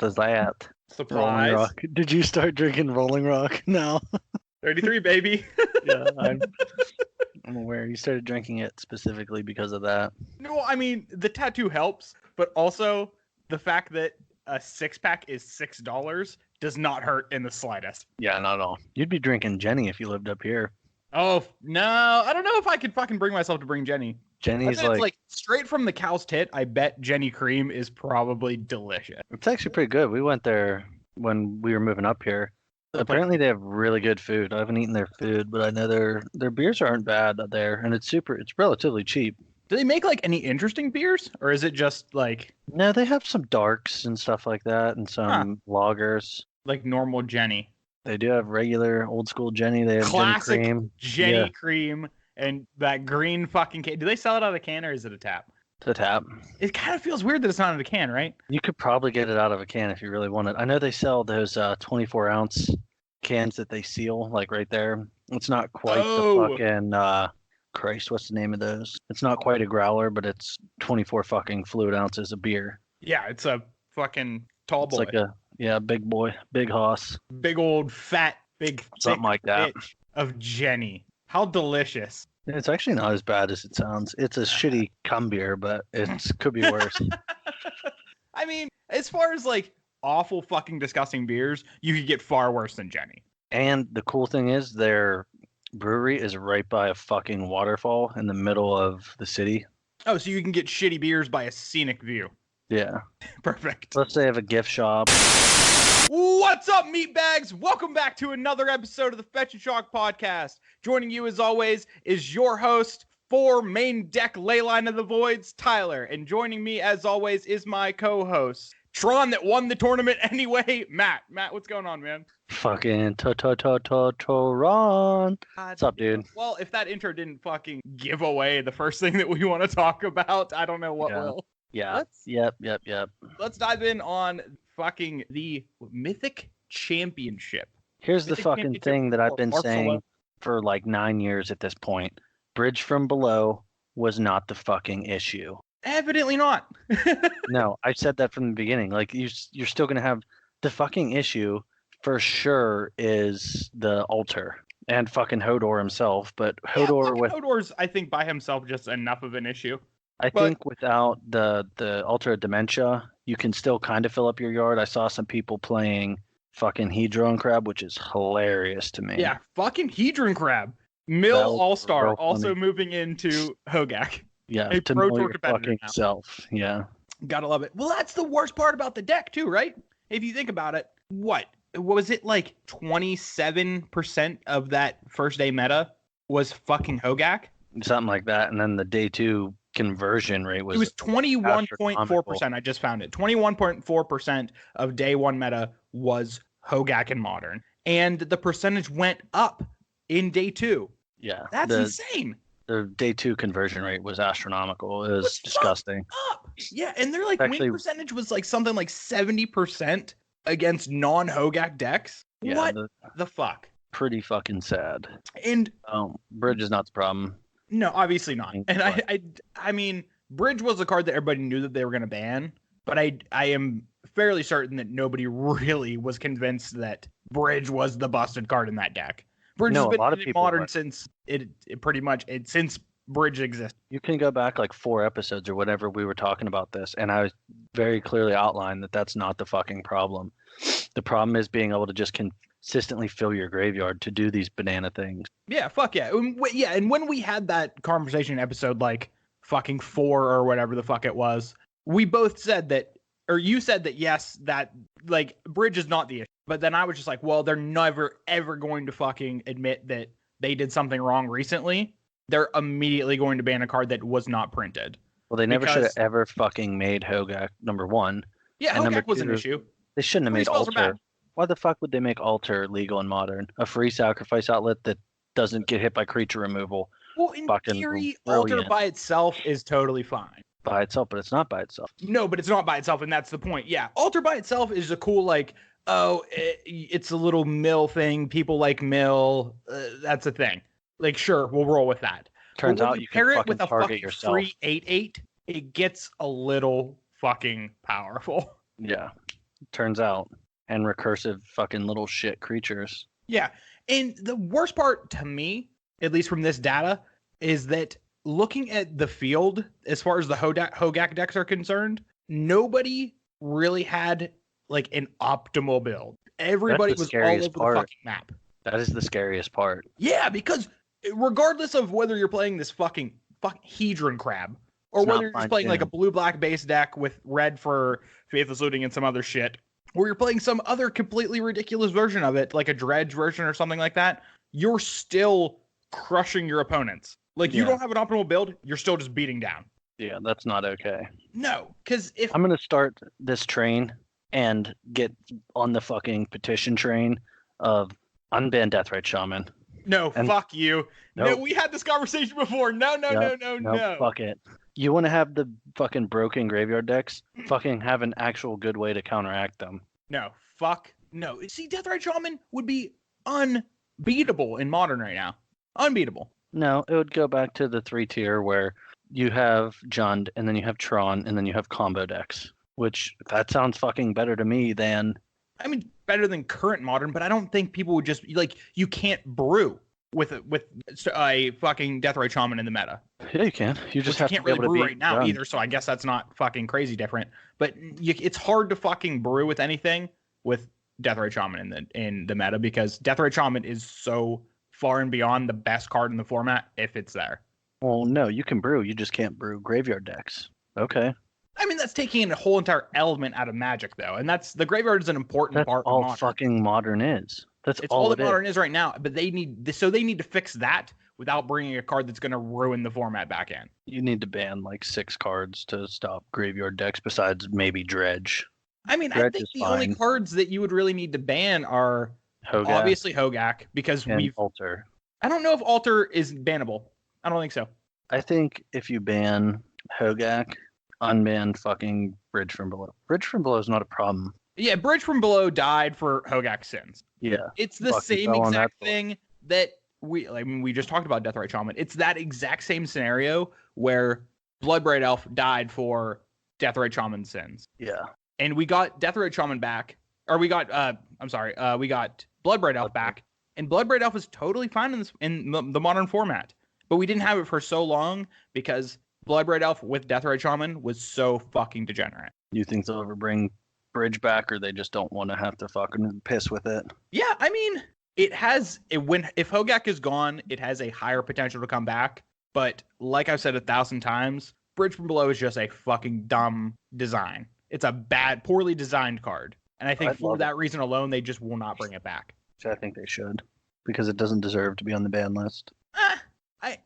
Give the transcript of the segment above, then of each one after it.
mouth is that? Rolling Surprise. Rock. Did you start drinking Rolling Rock? No. 33, baby. Yeah, I'm aware. You started drinking it specifically because of that. No, I mean, the tattoo helps, but also the fact that a 6-pack is $6 does not hurt in the slightest. Yeah, not at all. You'd be drinking Jenny if you lived up here. Oh, no. I don't know if I could fucking bring myself to bring Jenny. Jenny's It's like straight from the cow's tit. I bet Jenny Cream is probably delicious. It's actually pretty good. We went there when we were moving up here. Apparently they have really good food. I haven't eaten their food, but I know their beers aren't bad there, and it's relatively cheap. Do they make like any interesting beers, or is it just like No, they have some darks and stuff like that, and some lagers. like normal Jenny? They do have regular old school Jenny. They have Classic Jenny Cream. Jenny Yeah. Cream and that green fucking can. Do they sell it out of a can or is it a tap? It's a tap. It kind of feels weird that it's not in a can, right? You could probably get it out of a can if you really want it. I know they sell those 24-ounce cans that they seal, like right there. It's not quite the fucking Christ, what's the name of those? It's not quite a growler, but it's 24 fucking fluid ounces of beer. Yeah, it's a fucking tall boy. It's like a big boy, big hoss. Big old fat, big Something like that. bitch of Jenny. How delicious. It's actually not as bad as it sounds. It's a shitty cum beer, but it could be worse. I mean, as far as like awful fucking disgusting beers, you could get far worse than Jenny. And the cool thing is their brewery is right by a fucking waterfall in the middle of the city. Oh, so you can get shitty beers by a scenic view. Yeah. Perfect. Plus they have a gift shop. What's up, meatbags? Welcome back to another episode of the Fetch and Shock podcast. Joining you as always is your host for Main Deck Leyline of the Voids, Tyler. And joining me as always is my co-host, Tron that won the tournament anyway, Matt. Matt, what's going on, man? Fucking Ron. What's up, dude? Well, if that intro didn't fucking give away the first thing that we want to talk about, I don't know what will. Yeah. Yep. Let's dive in on fucking the Mythic Championship. Here's the Mythic fucking Championship thing that I've for been Barcelona. saying for like 9 years at this point. Bridge from below was not the fucking issue. Evidently not. No, I said that from the beginning. Like you're still gonna have the fucking issue for sure is the altar and fucking Hodor himself. But Hodor with Hodor's, I think, by himself just enough of an issue. I think without the altar of dementia, you can still kind of fill up your yard. I saw some people playing fucking Hedron Crab, which is hilarious to me. Yeah, fucking Hedron Crab. Mill All-Star real also funny. moving into Hogaak. Yeah, A to Pro know Tour your competitor fucking now. self. Yeah. Gotta love it. Well, that's the worst part about the deck too, right? If you think about it, what was it like 27% of that first day meta was fucking Hogaak? Something like that. And then the day two conversion rate It was 21.4%. astronomical. I just found it. 21.4% of day one meta was Hogaak in Modern. And the percentage went up in day two. Yeah. That's insane. The day two conversion rate was astronomical. It was What's disgusting. Up. Yeah, and their like Actually- win percentage was like something like 70% against non-Hogaak decks. Yeah, What the fuck? pretty fucking sad. And Bridge is not the problem. no, obviously not. And But- I mean, Bridge was a card that everybody knew that they were going to ban, but I am fairly certain that nobody really was convinced that Bridge was the busted card in that deck. Bridge No, has a been lot of in people Modern were. since since Bridge exists. You can go back like 4 episodes or whatever we were talking about this, and I was very clearly outlined that that's not the fucking problem. The problem is being able to just consistently fill your graveyard to do these banana things. Yeah, fuck yeah. Yeah, and when we had that conversation in episode like fucking 4 or whatever the fuck it was, we both said that, or you said that yes, that like Bridge is not the issue. But then I was just like, well, they're never ever going to fucking admit that they did something wrong recently. They're immediately going to ban a card that was not printed. Well, they never should have Because- ever fucking made Hogaak number 1. Yeah, And number Hogaak was an 2, issue. They shouldn't have Free made spells are Altar. bad. Why the fuck would they make Altar legal in Modern? A free sacrifice outlet that doesn't get hit by creature removal Well, in fucking theory, Altar brilliant. by itself is totally fine. by itself, but it's not by itself. No, but it's not by itself, and that's the point. Yeah, Altar by itself is a cool, like, it's a little mill thing. People like mill. That's a thing. Like, sure, we'll roll with that. Turns But when out you pair can it fucking with a target fucking yourself. free 8/8, it gets a little fucking powerful. Yeah. turns out, and recursive fucking little shit creatures. Yeah. And the worst part to me, at least from this data, is that looking at the field, as far as the Hogaak decks are concerned, nobody really had like an optimal build. Everybody was all over the fucking map. That is the scariest part. Yeah, because regardless of whether you're playing this fucking Hedron crab, or whether you're just playing like a blue-black base deck with red for Faithless Looting and some other shit, or you're playing some other completely ridiculous version of it, like a dredge version or something like that, you're still crushing your opponents. Like, you don't have an optimal build, you're still just beating down. Yeah, that's not okay. No, because if... I'm going to start this train and get on the fucking petition train of unban Deathrite Shaman. No, fuck you. Nope. No, we had this conversation before. No. Fuck it. You want to have the fucking broken graveyard decks? Fucking have an actual good way to counteract them. No, fuck no. See, Deathrite Shaman would be unbeatable in Modern right now. Unbeatable. No, it would go back to the 3-tier where you have Jund, and then you have Tron, and then you have combo decks. Which, that sounds fucking better to me than... I mean, better than current Modern, but I don't think people would just... Like, you can't brew with a fucking Deathrite Shaman in the meta. Yeah, you can. You just have can't to be really able to brew right now either, so I guess that's not fucking crazy different. But it's hard to fucking brew with anything with Deathrite Shaman in the meta, because Deathrite Shaman is so far and beyond the best card in the format if it's there. Well, no, you can brew. You just can't brew graveyard decks. Okay. I mean, that's taking a whole entire element out of Magic, though, and the graveyard is an important part of Modern. That's all fucking Modern is. It's all that Modern is right now, but they need to fix that without bringing a card that's going to ruin the format back in. You need to ban like 6 cards to stop graveyard decks besides maybe Dredge. I mean, I think the only cards that you would really need to ban are obviously Hogaak, because Alter. I don't know if Alter is bannable. I don't think so. I think if you ban Hogaak, unban fucking Bridge from Below. Bridge from Below is not a problem. Yeah, Bridge from Below died for Hogaak's sins. Yeah. It's the same exact thing that we just talked about Deathrite Shaman. It's that exact same scenario where Bloodbraid Elf died for Deathrite Shaman's sins. Yeah. And we got Deathrite Shaman back, or we got we got Bloodbraid Elf back, and Bloodbraid Elf is totally fine in the Modern format. But we didn't have it for so long because Bloodbraid Elf with Deathrite Shaman was so fucking degenerate. You think they'll ever bring Bridge back, or they just don't want to have to fucking piss with it? Yeah, I mean, if Hogaak is gone, it has a higher potential to come back. But like I've said 1,000 times, Bridge from Below is just a fucking dumb design. It's a poorly designed card. And I think for that reason alone, they just will not bring it back. Which I think they should, because it doesn't deserve to be on the ban list.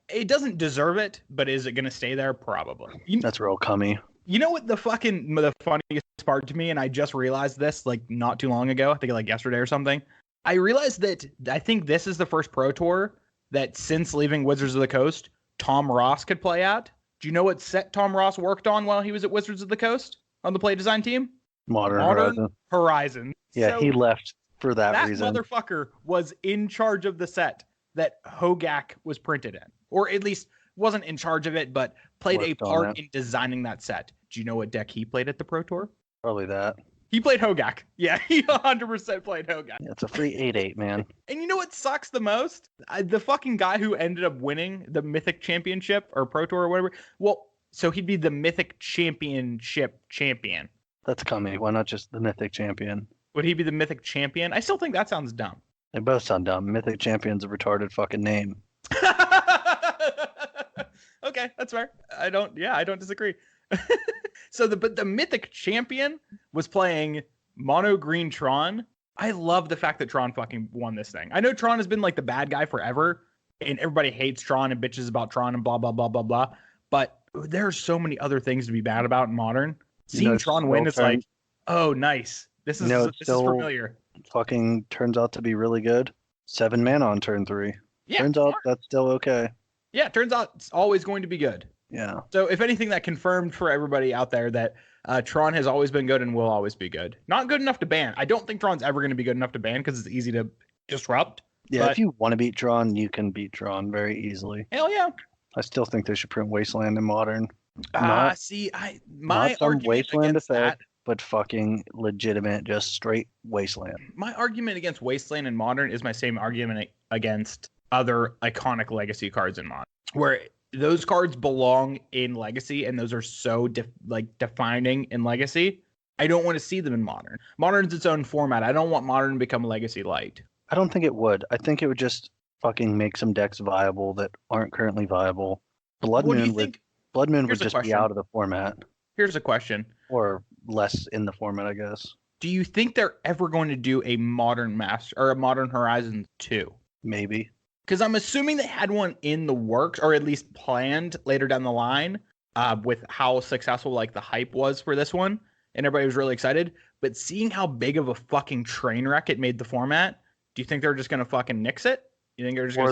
It doesn't deserve it, but is it going to stay there? Probably. That's real cummy. You know what the funniest part to me, and I just realized this like not too long ago, I think like yesterday or something. I realized that I think this is the first Pro Tour that since leaving Wizards of the Coast, Tom Ross could play at. Do you know what set Tom Ross worked on while he was at Wizards of the Coast on the play design team? Modern Horizon. Yeah, so he left for that reason. That motherfucker was in charge of the set that Hogaak was printed in, or at least wasn't in charge of it, but played a part in designing that set. Do you know what deck he played at the Pro Tour? Probably that. He played Hogaak. Yeah, he 100% played Hogaak. Yeah, it's a free 8/8, man. And you know what sucks the most? The fucking guy who ended up winning the Mythic Championship or Pro Tour or whatever. Well, so he'd be the Mythic Championship champion. That's coming. Why not just the Mythic Champion? Would he be the Mythic Champion? I still think that sounds dumb. They both sound dumb. Mythic Champion's a retarded fucking name. Okay, that's fair. I don't disagree. So the Mythic Champion was playing Mono Green Tron. I love the fact that Tron fucking won this thing. I know Tron has been like the bad guy forever, and everybody hates Tron and bitches about Tron and blah blah blah blah blah. But there are so many other things to be bad about in Modern. Seeing Tron win, it's like, oh, nice. This is familiar. Fucking turns out to be really good. 7 mana on turn 3. Yeah, turns out that's still okay. Yeah, turns out it's always going to be good. Yeah. So if anything, that confirmed for everybody out there that Tron has always been good and will always be good. Not good enough to ban. I don't think Tron's ever going to be good enough to ban because it's easy to disrupt. Yeah, if you want to beat Tron, you can beat Tron very easily. Hell yeah. I still think they should print Wasteland in Modern. My argument Wasteland against effect. but fucking legitimate, just straight wasteland. My argument against Wasteland and Modern is my same argument against other iconic Legacy cards in Modern, where those cards belong in Legacy, and those are so defining in Legacy. I don't want to see them in Modern. Modern's its own format. I don't want Modern to become Legacy Light. I don't think it would. I think it would just fucking make some decks viable that aren't currently viable. Blood Moon would just be out of the format. Here's a question. Or less in the format, I guess. Do you think they're ever going to do a Modern Master or a Modern Horizons 2? Maybe. Because I'm assuming they had one in the works, or at least planned later down the line, with how successful like the hype was for this one, and everybody was really excited. But seeing how big of a fucking train wreck it made the format, do you think they're just gonna fucking nix it? You think they're just or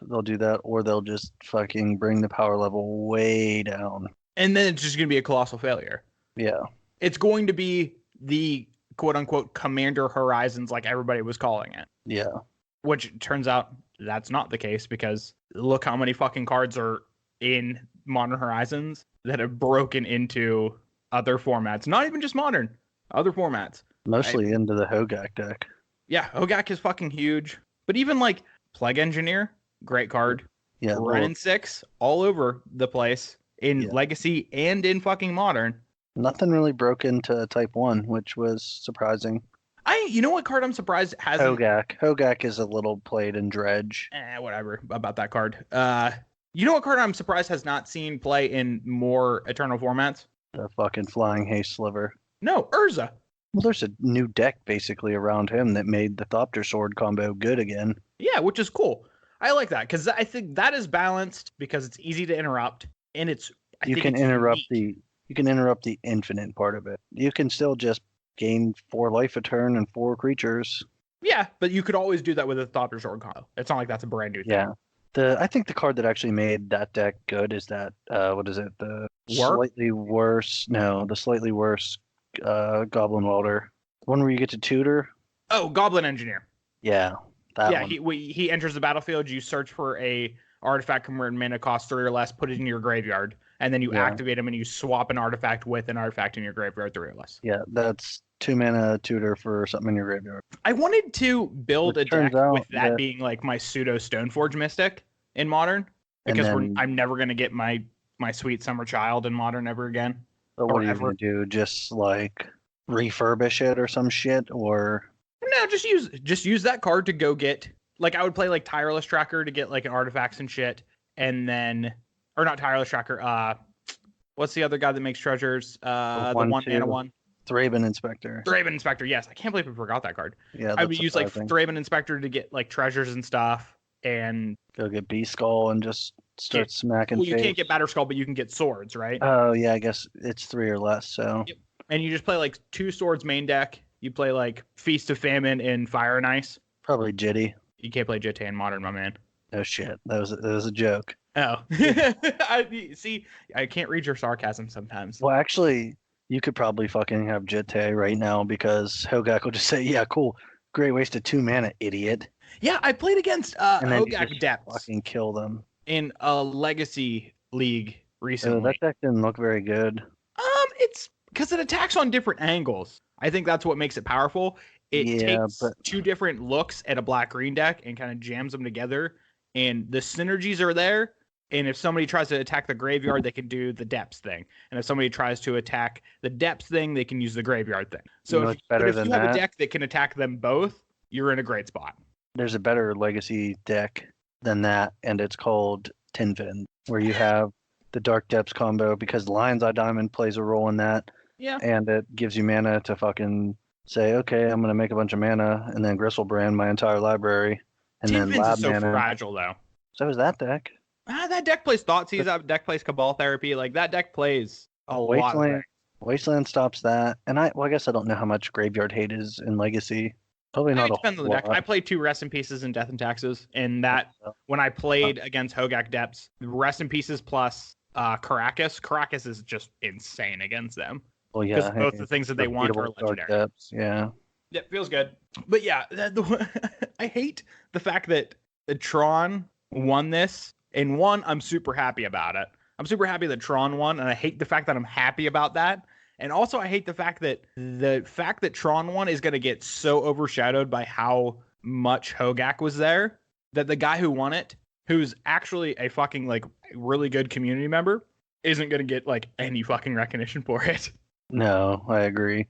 they'll do that, or they'll just fucking bring the power level way down, and then it's just gonna be a colossal failure. Yeah, it's going to be the quote unquote Commander Horizons, like everybody was calling it. Yeah. Which turns out that's not the case, because look how many fucking cards are in Modern Horizons that have broken into other formats. Not even just Modern, other formats. Mostly into the Hogaak deck. Yeah, Hogaak is fucking huge. But even like Plague Engineer, great card. Yeah. Renin 6, all over the place in Legacy and in fucking Modern. Nothing really broke into Type 1, which was surprising. You know what card I'm surprised hasn't? Hogaak. Hogaak is a little played in Dredge. Whatever about that card. You know what card I'm surprised has not seen play in more Eternal formats? The fucking Flying Haste Sliver. No, Urza. Well, there's a new deck basically around him that made the Thopter Sword combo good again. Yeah, which is cool. I like that, because I think that is balanced, because it's easy to interrupt, and you can interrupt the infinite part of it. You can still just gain 4 life a turn and 4 creatures. Yeah, but you could always do that with a Thopter Sword combo. It's not like that's a brand new thing. Yeah. I think the card that actually made that deck good is that, what is it? The slightly worse Goblin Welder. The one where you get to tutor. Oh, Goblin Engineer. Yeah, that one. He enters the battlefield, you search for a artifact convert mana cost 3 or less, put it in your graveyard, and then you activate him and you swap an artifact with an artifact in your graveyard 3 or less. Yeah, that's 2 mana tutor for something in your graveyard. I wanted to build a deck with that being like my pseudo Stoneforge Mystic in Modern, because I'm never going to get my sweet Summer Child in Modern ever again. But what are you going to do? Just like refurbish it or some shit? Or no, just use that card to go get, like, I would play like Tireless Tracker to get like an artifacts and shit, and then, or not Tireless Tracker, what's the other guy that makes treasures? The 1 mana one. Thraben Inspector. Thraben Inspector, yes. I can't believe we forgot that card. Yeah, I would use like Thraben Inspector to get like treasures and stuff, and go get Beast Skull and just start smacking. Well, you can't get Batter Skull, but you can get swords, right? Oh yeah, I guess it's 3 or less. So. Yep. And you just play like 2 swords main deck. You play like Feast of Famine and Fire and Ice. Probably Jitty. You can't play Jitty in Modern, my man. No shit. That was a joke. Oh. I can't read your sarcasm sometimes. Well, actually, you could probably fucking have Jitte right now, because Hogaak will just say, yeah, cool. Great waste of 2 mana, idiot. Yeah, I played against Hogaak Depths. Fucking kill them. In a Legacy League recently. That deck didn't look very good. It's because it attacks on different angles. I think that's what makes it powerful. It takes 2 different looks at a black-green deck and kind of jams them together, and the synergies are there. And if somebody tries to attack the graveyard, they can do the depths thing. And if somebody tries to attack the depths thing, they can use the graveyard thing. So if you have a deck that can attack them both, you're in a great spot. There's a better Legacy deck than that, and it's called Tinfin, where you have the Dark Depths combo, because Lion's Eye Diamond plays a role in that. Yeah. And it gives you mana to fucking say, okay, I'm going to make a bunch of mana, and then Gristlebrand my entire library. And Tinfin's then lab is so mana. fragile, though. So is that deck. That deck plays Thoughtseize, that deck plays Cabal Therapy. Like, that deck plays a lot of things. Wasteland stops that. And I guess I don't know how much Graveyard Hate is in Legacy. Probably not a depends on the deck. I played 2 Rest in Pieces and Death and Taxes, and that, when I played against Hogaak Depths, Rest in Pieces plus Caracas. Caracas is just insane against them. Well, yeah. Because both the things that they want are legendary. Depths, yeah. Yeah, feels good. But yeah, I hate the fact that Tron won this. And one, I'm super happy about it. I'm super happy that Tron won, and I hate the fact that I'm happy about that. And also, I hate the fact that Tron won is going to get so overshadowed by how much Hogaak was there that the guy who won it, who's actually a fucking like really good community member, isn't going to get like any fucking recognition for it. No, I agree.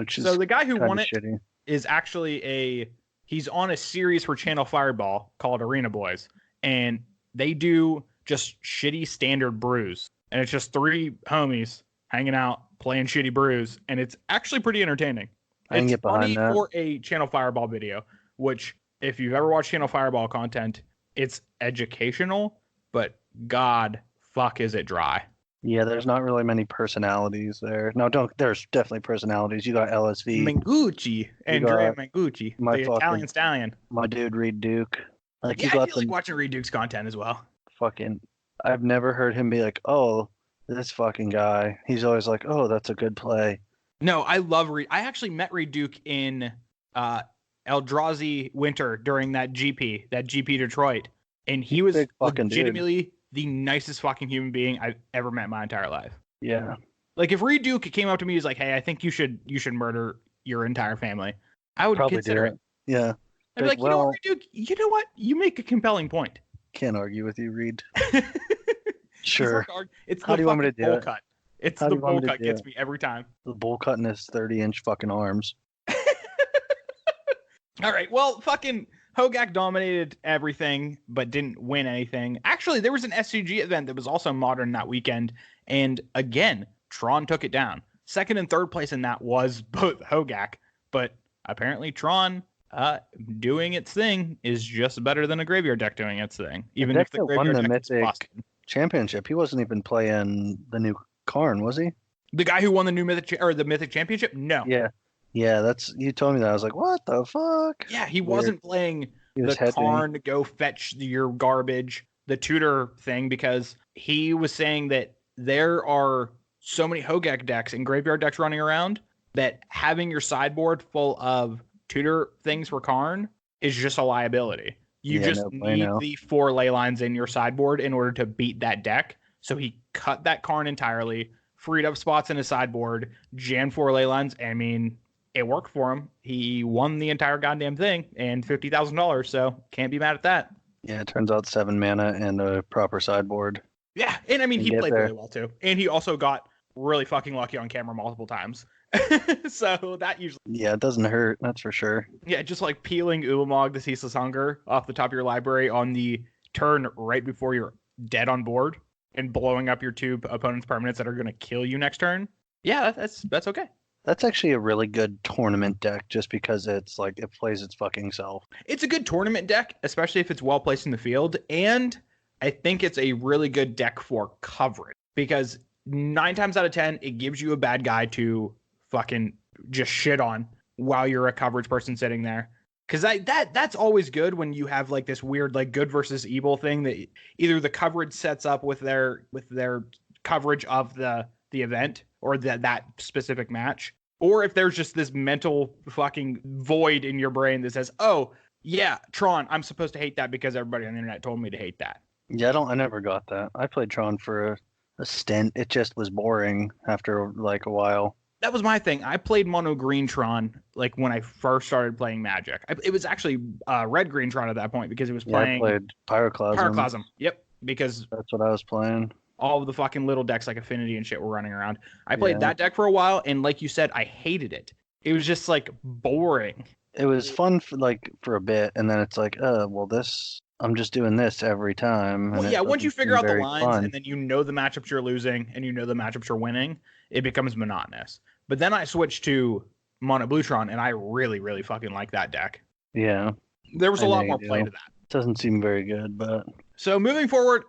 So the guy who won it shitty. is actually he's on a series for Channel Fireball called Arena Boys, and they do just shitty standard brews, and it's just 3 homies hanging out playing shitty brews, and it's actually pretty entertaining. I can get behind that. For a Channel Fireball video, which if you've ever watched Channel Fireball content, it's educational, but god fuck is it dry. Yeah, there's not really many personalities there. No, there's definitely personalities. You got LSV. Mangucci. Andrea Mangucci. The Italian stallion. My dude, Reed Duke. Like, yeah, I feel like watching Reed Duke's content as well. I've never heard him be like, oh, this fucking guy. He's always like, oh, that's a good play. No, I love Reed. I actually met Reed Duke in Eldrazi Winter during that GP Detroit. And he was legitimately the nicest fucking human being I've ever met in my entire life. Yeah. Like if Reed Duke came up to me, he's like, hey, I think you should murder your entire family. I would probably consider it. Yeah. I'd be like, you know what, Reed Duke? You know what? You make a compelling point. Can't argue with you, Reed. Sure. It's How do you want me to do bowl it? Cut. It's the bowl cut gets me every time. The bowl cut in his 30-inch fucking arms. All right. Well, fucking Hogaak dominated everything, but didn't win anything. Actually, there was an SCG event that was also modern that weekend. And again, Tron took it down. Second and third place in that was both Hogaak. But apparently Tron doing its thing is just better than a graveyard deck doing its thing. Even if the graveyard deck is Mythic Championship, he wasn't even playing the new Karn, was he? The guy who won the new Mythic Championship? No. Yeah, you told me that. I was like, what the fuck? Yeah, he wasn't playing the Karn to go fetch your garbage, the tutor thing, because he was saying that there are so many Hogaak decks and graveyard decks running around that having your sideboard full of tutor things for Karn is just a liability. You need the 4 ley lines in your sideboard in order to beat that deck. So he cut that Karn entirely, freed up spots in his sideboard, jammed 4 ley lines. I mean, it worked for him. He won the entire goddamn thing and $50,000. So can't be mad at that. Yeah, it turns out 7 mana and a proper sideboard. Yeah, and I mean, he played really well too. And he also got really fucking lucky on camera multiple times. So that usually... Yeah, it doesn't hurt, that's for sure. Yeah, just like peeling Ulamog the Ceaseless Hunger off the top of your library on the turn right before you're dead on board and blowing up your 2 opponent's permanents that are going to kill you next turn. Yeah, that's okay. That's actually a really good tournament deck just because it's like it plays its fucking self. It's a good tournament deck, especially if it's well placed in the field. And I think it's a really good deck for coverage because 9 times out of 10, it gives you a bad guy to fucking just shit on while you're a coverage person sitting there. Because that's always good when you have like this weird like good versus evil thing that either the coverage sets up with their coverage of the event or that specific match, or if there's just this mental fucking void in your brain that says, oh yeah, Tron, I'm supposed to hate that because everybody on the internet told me to hate that. Yeah, I never got that. I played Tron for a stint. It just was boring after like a while. That was my thing. I played mono green Tron like when I first started playing Magic. It was actually red green Tron at that point because it was playing. I played Pyroclasm. Pyroclasm. Yep, because that's what I was playing. All of the fucking little decks like Affinity and shit were running around. I played that deck for a while, and like you said, I hated it. It was just like boring. It was fun for a bit, and then it's like, I'm just doing this every time. Well, yeah, once you figure out the lines and then you know the matchups you're losing and you know the matchups you're winning, it becomes monotonous. But then I switched to Mono Bluetron, and I really, really fucking like that deck. Yeah. There was a lot more play to that. Doesn't seem very good, but... So moving forward,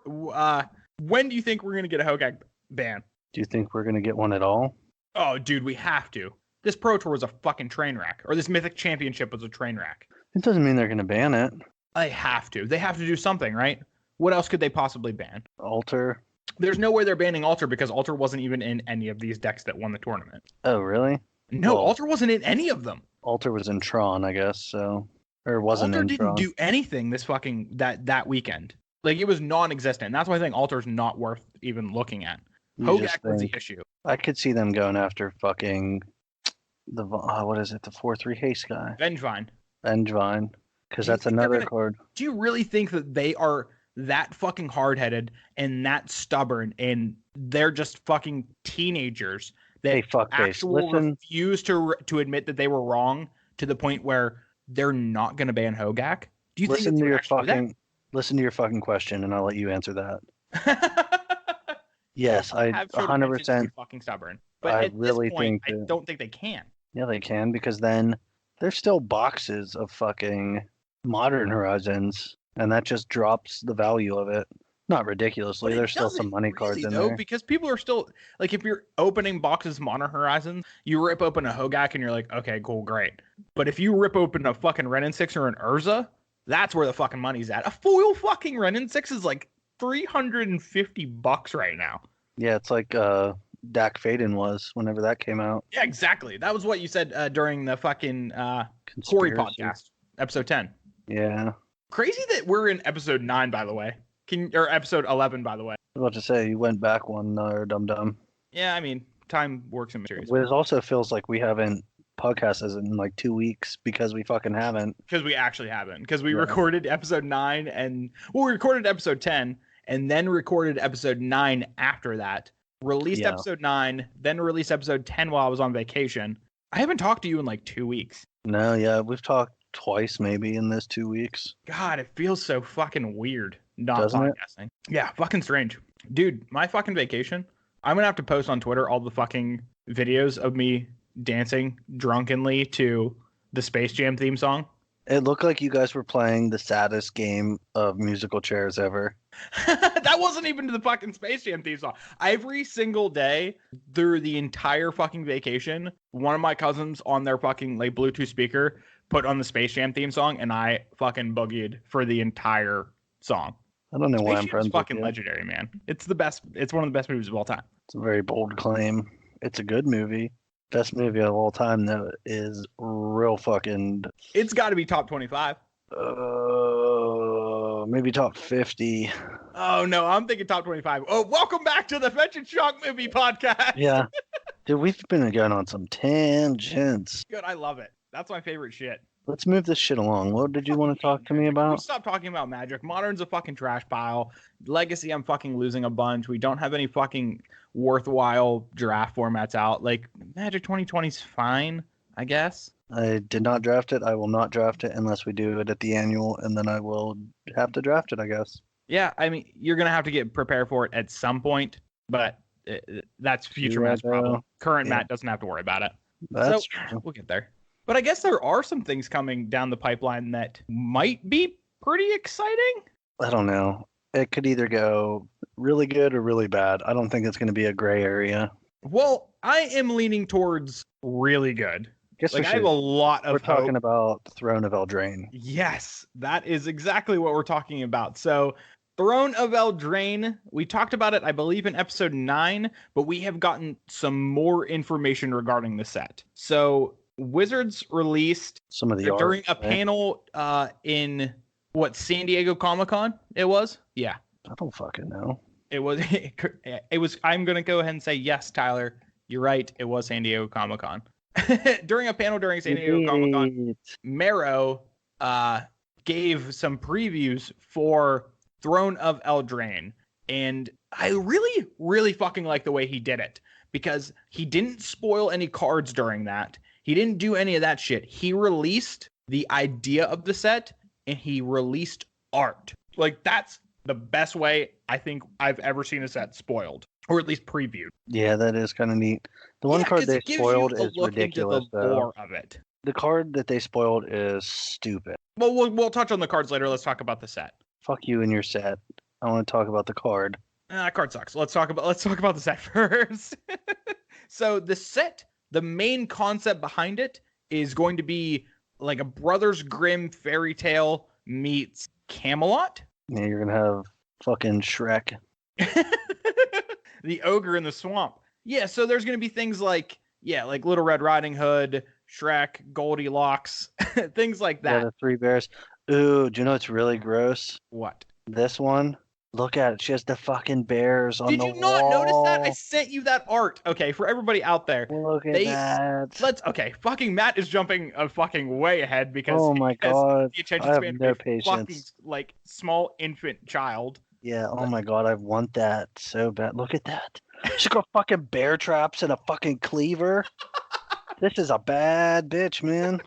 when do you think we're going to get a Hogaak ban? Do you think we're going to get one at all? Oh, dude, we have to. This Pro Tour was a fucking train wreck. Or this Mythic Championship was a train wreck. It doesn't mean they're going to ban it. They have to. They have to do something, right? What else could they possibly ban? Altar. There's no way they're banning Altar because Altar wasn't even in any of these decks that won the tournament. Oh, really? No, Altar wasn't in any of them. Altar was in Tron, I guess, so... Or wasn't Altar in didn't Tron. do anything this fucking... that weekend. Like, it was non-existent. That's why I think Altar's not worth even looking at. You just Hogaak was the think issue. I could see them going after fucking what is it? The 4/3 haste guy, Vengevine. Vengevine, because Do you that's think they're another gonna? card. Do you really think that they are that fucking hard-headed and that stubborn, and they're just fucking teenagers that Hey, fuckface, actually listen. refuse to admit that they were wrong to the point where they're not going to ban Hogaak? Do you think that Listen they to would your actually do fucking listen to your fucking question, and I'll let you answer that. that? Yes, I Have showed intentions to 100%. be fucking stubborn, but I at really this point, think I that don't think they can. yeah, they can because then there's still boxes of fucking Modern Horizons, and that just drops the value of it. Not ridiculously. But There's it still some doesn't money really, cards in though, there. because people are still like, if you're opening boxes of Modern Horizons, you rip open a Hogaak and you're like, okay, cool, great. But if you rip open a fucking Ren and Six or an Urza, that's where the fucking money's at. A foil fucking Ren and Six is like $350 right now. Yeah, it's like Dak Faden was whenever that came out. Yeah, exactly. That was what you said during the fucking Corey Conspiracy. podcast, episode 10. Yeah. Crazy that we're in episode 9, by the way. Or episode 11, by the way. I was about to say you went back one, dum dum. Yeah, I mean, time works in mysterious But it also feels like we haven't podcasted in like 2 weeks because we fucking haven't. Because we actually haven't. Because we Yeah. recorded episode 9 and we recorded episode 10 and then recorded episode 9 after that. Released Yeah. episode 9, then released episode 10 while I was on vacation. I haven't talked to you in like 2 weeks. No, yeah, we've talked twice maybe in this 2 weeks. God, it feels so fucking weird not Doesn't it? podcasting. Yeah, fucking strange. Dude, my fucking vacation, I'm going to have to post on Twitter all the fucking videos of me dancing drunkenly to the Space Jam theme song. It looked like you guys were playing the saddest game of musical chairs ever. That wasn't even to the fucking Space Jam theme song. Every single day through the entire fucking vacation, one of my cousins on their fucking like Bluetooth speaker put on the Space Jam theme song, and I fucking boogied for the entire song. I don't know why Space I'm Jam's friends with fucking you. legendary, man. It's the best. It's one of the best movies of all time. It's a very bold claim. It's a good movie. Best movie of all time, though, is real fucking. It's got to be top 25. Maybe top 50. Oh no, I'm thinking top 25. Oh, welcome back to the Fetch and Shock Movie Podcast. Yeah. Dude, we've been going on some tangents. Good, I love it. That's my favorite shit. Let's move this shit along. What did you want to talk to me We about? stop talking about Magic. Modern's a fucking trash pile. Legacy, I'm fucking losing a bunch. We don't have any fucking worthwhile draft formats out. Like, Magic 2020's fine, I guess. I did not draft it. I will not draft it unless we do it at the annual, and then I will have to draft it, I guess. Yeah, I mean, you're going to have to get prepared for it at some point, but that's future Yeah, Matt's problem. Current yeah. Matt doesn't have to worry about it. That's So, true. we'll get there. But I guess there are some things coming down the pipeline that might be pretty exciting. I don't know. It could either go really good or really bad. I don't think it's going to be a gray area. Well, I am leaning towards really good. Guess Like, we I have should. a lot of We're hope. talking about Throne of Eldraine. Yes, that is exactly what we're talking about. So, Throne of Eldraine, we talked about it, I believe, in episode 9, but we have gotten some more information regarding the set. So, Wizards released Some of the during art, a right? panel in what, San Diego Comic-Con? It was? Yeah. I don't fucking know. It was it was I'm going to go ahead and say yes, Tyler. You're right. It was San Diego Comic-Con. During a panel during San Diego Comic-Con, Marrow gave some previews for Throne of Eldraine, and I really, really fucking like the way he did it, because he didn't spoil any cards during that. He didn't do any of that shit. He released the idea of the set, and he released art. Like, that's the best way I think I've ever seen a set spoiled, or at least previewed. Yeah, that is kind of neat. The one card 'cause they it gives spoiled you a is look into ridiculous, the though. lore of it. The card that they spoiled is stupid. Well, we'll touch on the cards later. Let's talk about the set. Fuck you and your set. I want to talk about the card. That card sucks. Let's talk about the set first. So the set, the main concept behind it is going to be like a Brothers Grimm fairy tale meets Camelot. Yeah, you're gonna have fucking Shrek. The ogre in the swamp. Yeah, so there's going to be things like, like Little Red Riding Hood, Shrek, Goldilocks, things like Yeah, that. the three bears. Ooh, do you know what's really gross? What? This one, Look at it. She has the fucking bears on Did the you not notice that? I wall. sent you that art. Okay, for everybody out there, Look at that. okay. Fucking Matt is jumping a fucking way ahead because Oh he my has god. the attention I have span of no a fucking patience. like small infant child. Yeah, oh my god, I want that so bad. Look at that. She got fucking bear traps and a fucking cleaver. This is a bad bitch, man.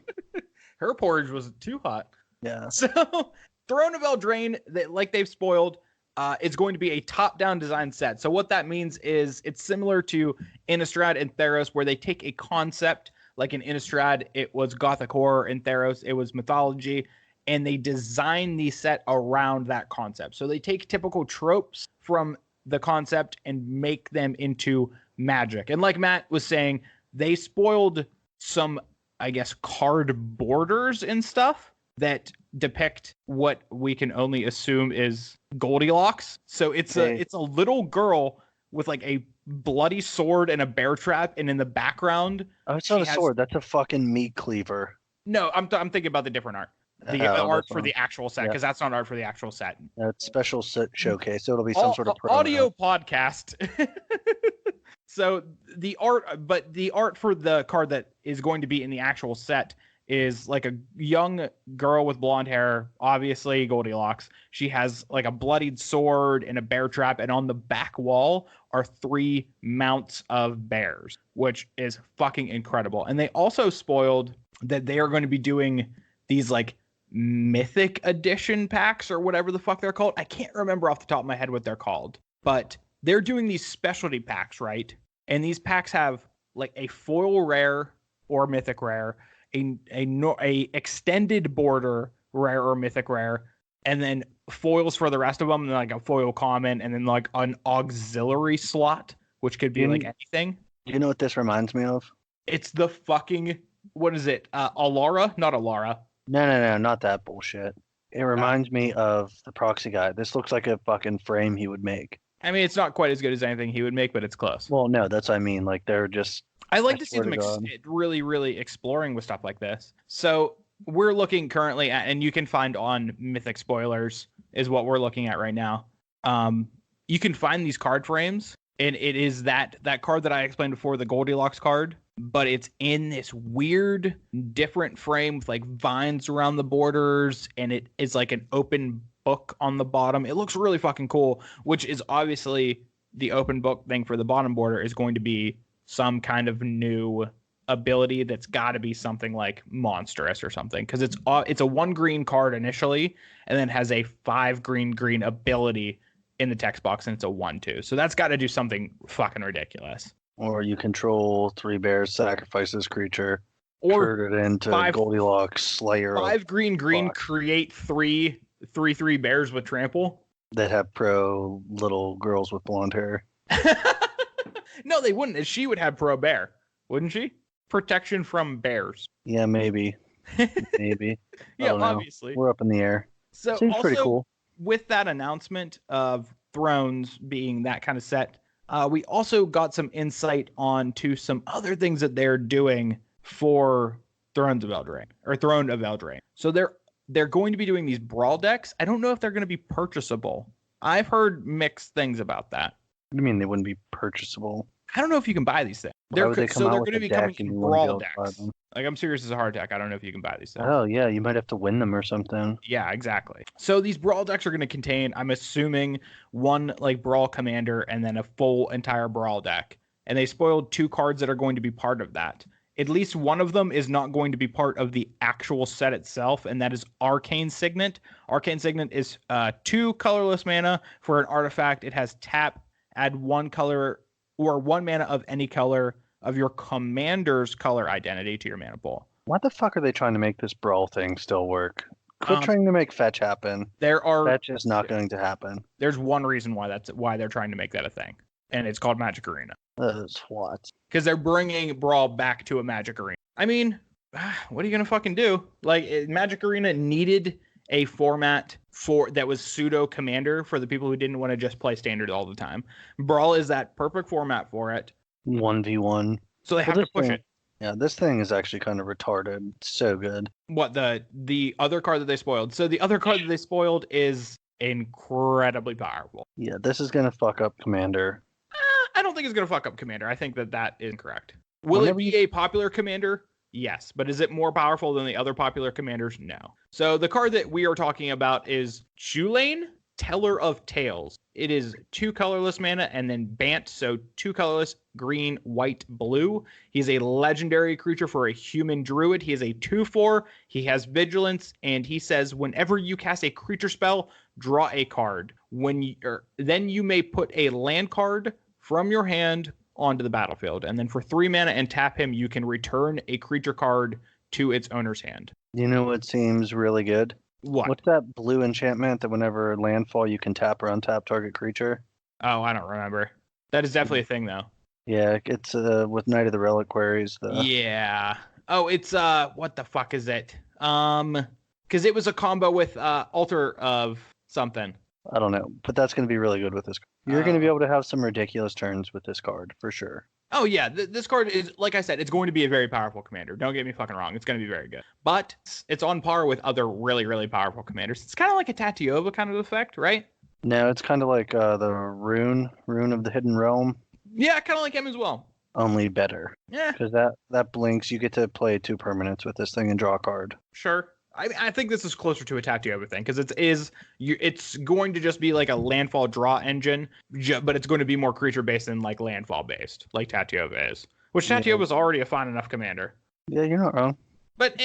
Her porridge was too hot. Yeah. So, Throne of Eldraine, like they've spoiled, is going to be a top-down design set. So what that means is it's similar to Innistrad and Theros, where they take a concept, like in Innistrad, it was Gothic horror, in Theros, it was mythology, and they design the set around that concept. So they take typical tropes from the concept and make them into magic. And like Matt was saying, they spoiled some, I guess, card borders and stuff that depict what we can only assume is Goldilocks. So it's a little girl with like a bloody sword and a bear trap, and in the background, Oh, it's not a sword. That's a fucking meat cleaver. No, I'm thinking about the different art. The art for the actual set, because that's not art for the actual set. That's special showcase. So it'll be some sort of audio podcast. So the art for the card that is going to be in the actual set is like a young girl with blonde hair, obviously Goldilocks. She has like a bloodied sword and a bear trap, and on the back wall are 3 mounts of bears, which is fucking incredible. And they also spoiled that they are going to be doing these like Mythic Edition packs or whatever the fuck they're called. I can't remember off the top of my head what they're called, but they're doing these specialty packs, right? And these packs have like a foil rare or mythic rare, a extended border rare or mythic rare, and then foils for the rest of them, and like a foil common, and then like an auxiliary slot, which could be like anything. You know what this reminds me of? It's the fucking, what is it? Alara? Not Alara. No, not that bullshit. It reminds me of the proxy guy. This looks like a fucking frame he would make. I mean, it's not quite as good as anything he would make, but it's close. Well, no, that's what I mean. Like, they're just... I like to see them really, really exploring with stuff like this. So we're looking currently at, and you can find on Mythic Spoilers, is what we're looking at right now. You can find these card frames, and it is that card that I explained before, the Goldilocks card, but it's in this weird, different frame with like vines around the borders, and it is like an open book on the bottom. It looks really fucking cool, which is obviously the open book thing for the bottom border is going to be some kind of new ability that's got to be something like monstrous or something, because it's a 1 green card initially, and then has a 5 green ability in the text box, and it's a 1/2. So that's got to do something fucking ridiculous. Or you control 3 bears, sacrifice this creature, or turn it into Goldilocks Slayer. 5 green, create 3/3 bears with trample that have pro little girls with blonde hair. No, they wouldn't. She would have pro bear, wouldn't she? Protection from bears. Yeah, maybe. Maybe. Yeah, obviously. We're up in the air. So seems also, pretty cool. With that announcement of Thrones being that kind of set, we also got some insight on to some other things that they're doing for Throne of Eldraine. So they're going to be doing these brawl decks. I don't know if they're going to be purchasable. I've heard mixed things about that. What do you mean they wouldn't be purchasable? I don't know if you can buy these things. They're going to be coming in brawl decks. Like, I'm serious as a hard deck. I don't know if you can buy these things. Oh, yeah. You might have to win them or something. Yeah, exactly. So these brawl decks are going to contain, I'm assuming, 1 like brawl commander and then a full entire brawl deck. And they spoiled 2 cards that are going to be part of that. At least one of them is not going to be part of the actual set itself, and that is Arcane Signet. Arcane Signet is 2 colorless mana for an artifact. It has tap, add 1 color or 1 mana of any color of your commander's color identity to your mana pool. Why the fuck are they trying to make this brawl thing still work? Quit trying to make fetch happen. Fetch is not going to happen. There's one reason why they're trying to make that a thing, and it's called Magic Arena. That's what? Because they're bringing brawl back to a Magic Arena. I mean, what are you gonna fucking do? Like, Magic Arena needed a format that was pseudo commander for the people who didn't want to just play standard all the time. Brawl is that perfect format for it. 1v1. So they have to push it. Yeah, this thing is actually kind of retarded. So good. What, the other card that they spoiled? So the other card that they spoiled is incredibly powerful. Yeah, this is gonna fuck up Commander. I don't think it's gonna fuck up Commander. I think that is incorrect. Will Whenever it be a popular Commander? Yes, but is it more powerful than the other popular commanders? No. So the card that we are talking about is Chulane, Teller of Tales. It is 2 colorless mana and then Bant, so 2 colorless, green, white, blue. He's a legendary creature for a human druid. He is a 2/4. He has vigilance, and he says whenever you cast a creature spell, draw a card. Then you may put a land card from your hand onto the battlefield, and then for 3 mana and tap him, you can return a creature card to its owner's hand. You know what seems really good? What? What's that blue enchantment that whenever landfall you can tap or untap target creature? Oh, I don't remember. That is definitely a thing, though. Yeah, it's with Knight of the Reliquaries. Yeah. Oh, it's what the fuck is it? Because it was a combo with Altar of something. I don't know, but that's going to be really good with this. You're going to be able to have some ridiculous turns with this card, for sure. Oh, yeah. This card is, like I said, it's going to be a very powerful commander. Don't get me fucking wrong. It's going to be very good. But it's on par with other really, really powerful commanders. It's kind of like a Tatiova kind of effect, right? No, it's kind of like the Rune of the Hidden Realm. Yeah, kind of like him as well. Only better. Yeah. Because that blinks, you get to play 2 permanents with this thing and draw a card. Sure. I think this is closer to a Tatiova thing because it's going to just be like a landfall draw engine, but it's going to be more creature based than like landfall based, like Tatiova is. Which Tatiova is already a fine enough commander. Yeah, you're not wrong. But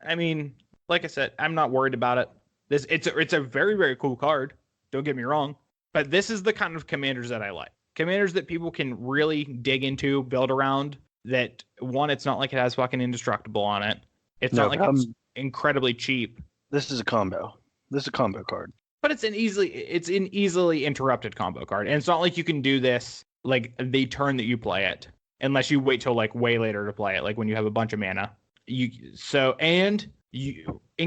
I mean, like I said, I'm not worried about it. It's a very, very cool card. Don't get me wrong. But this is the kind of commanders that I like. Commanders that people can really dig into, build around. That one, it's not like it has fucking indestructible on it. It's not like it's incredibly cheap. This is a combo. This is a combo card. But it's an easily interrupted combo card. And it's not like you can do this like the turn that you play it. Unless you wait till like way later to play it, like when you have a bunch of mana. In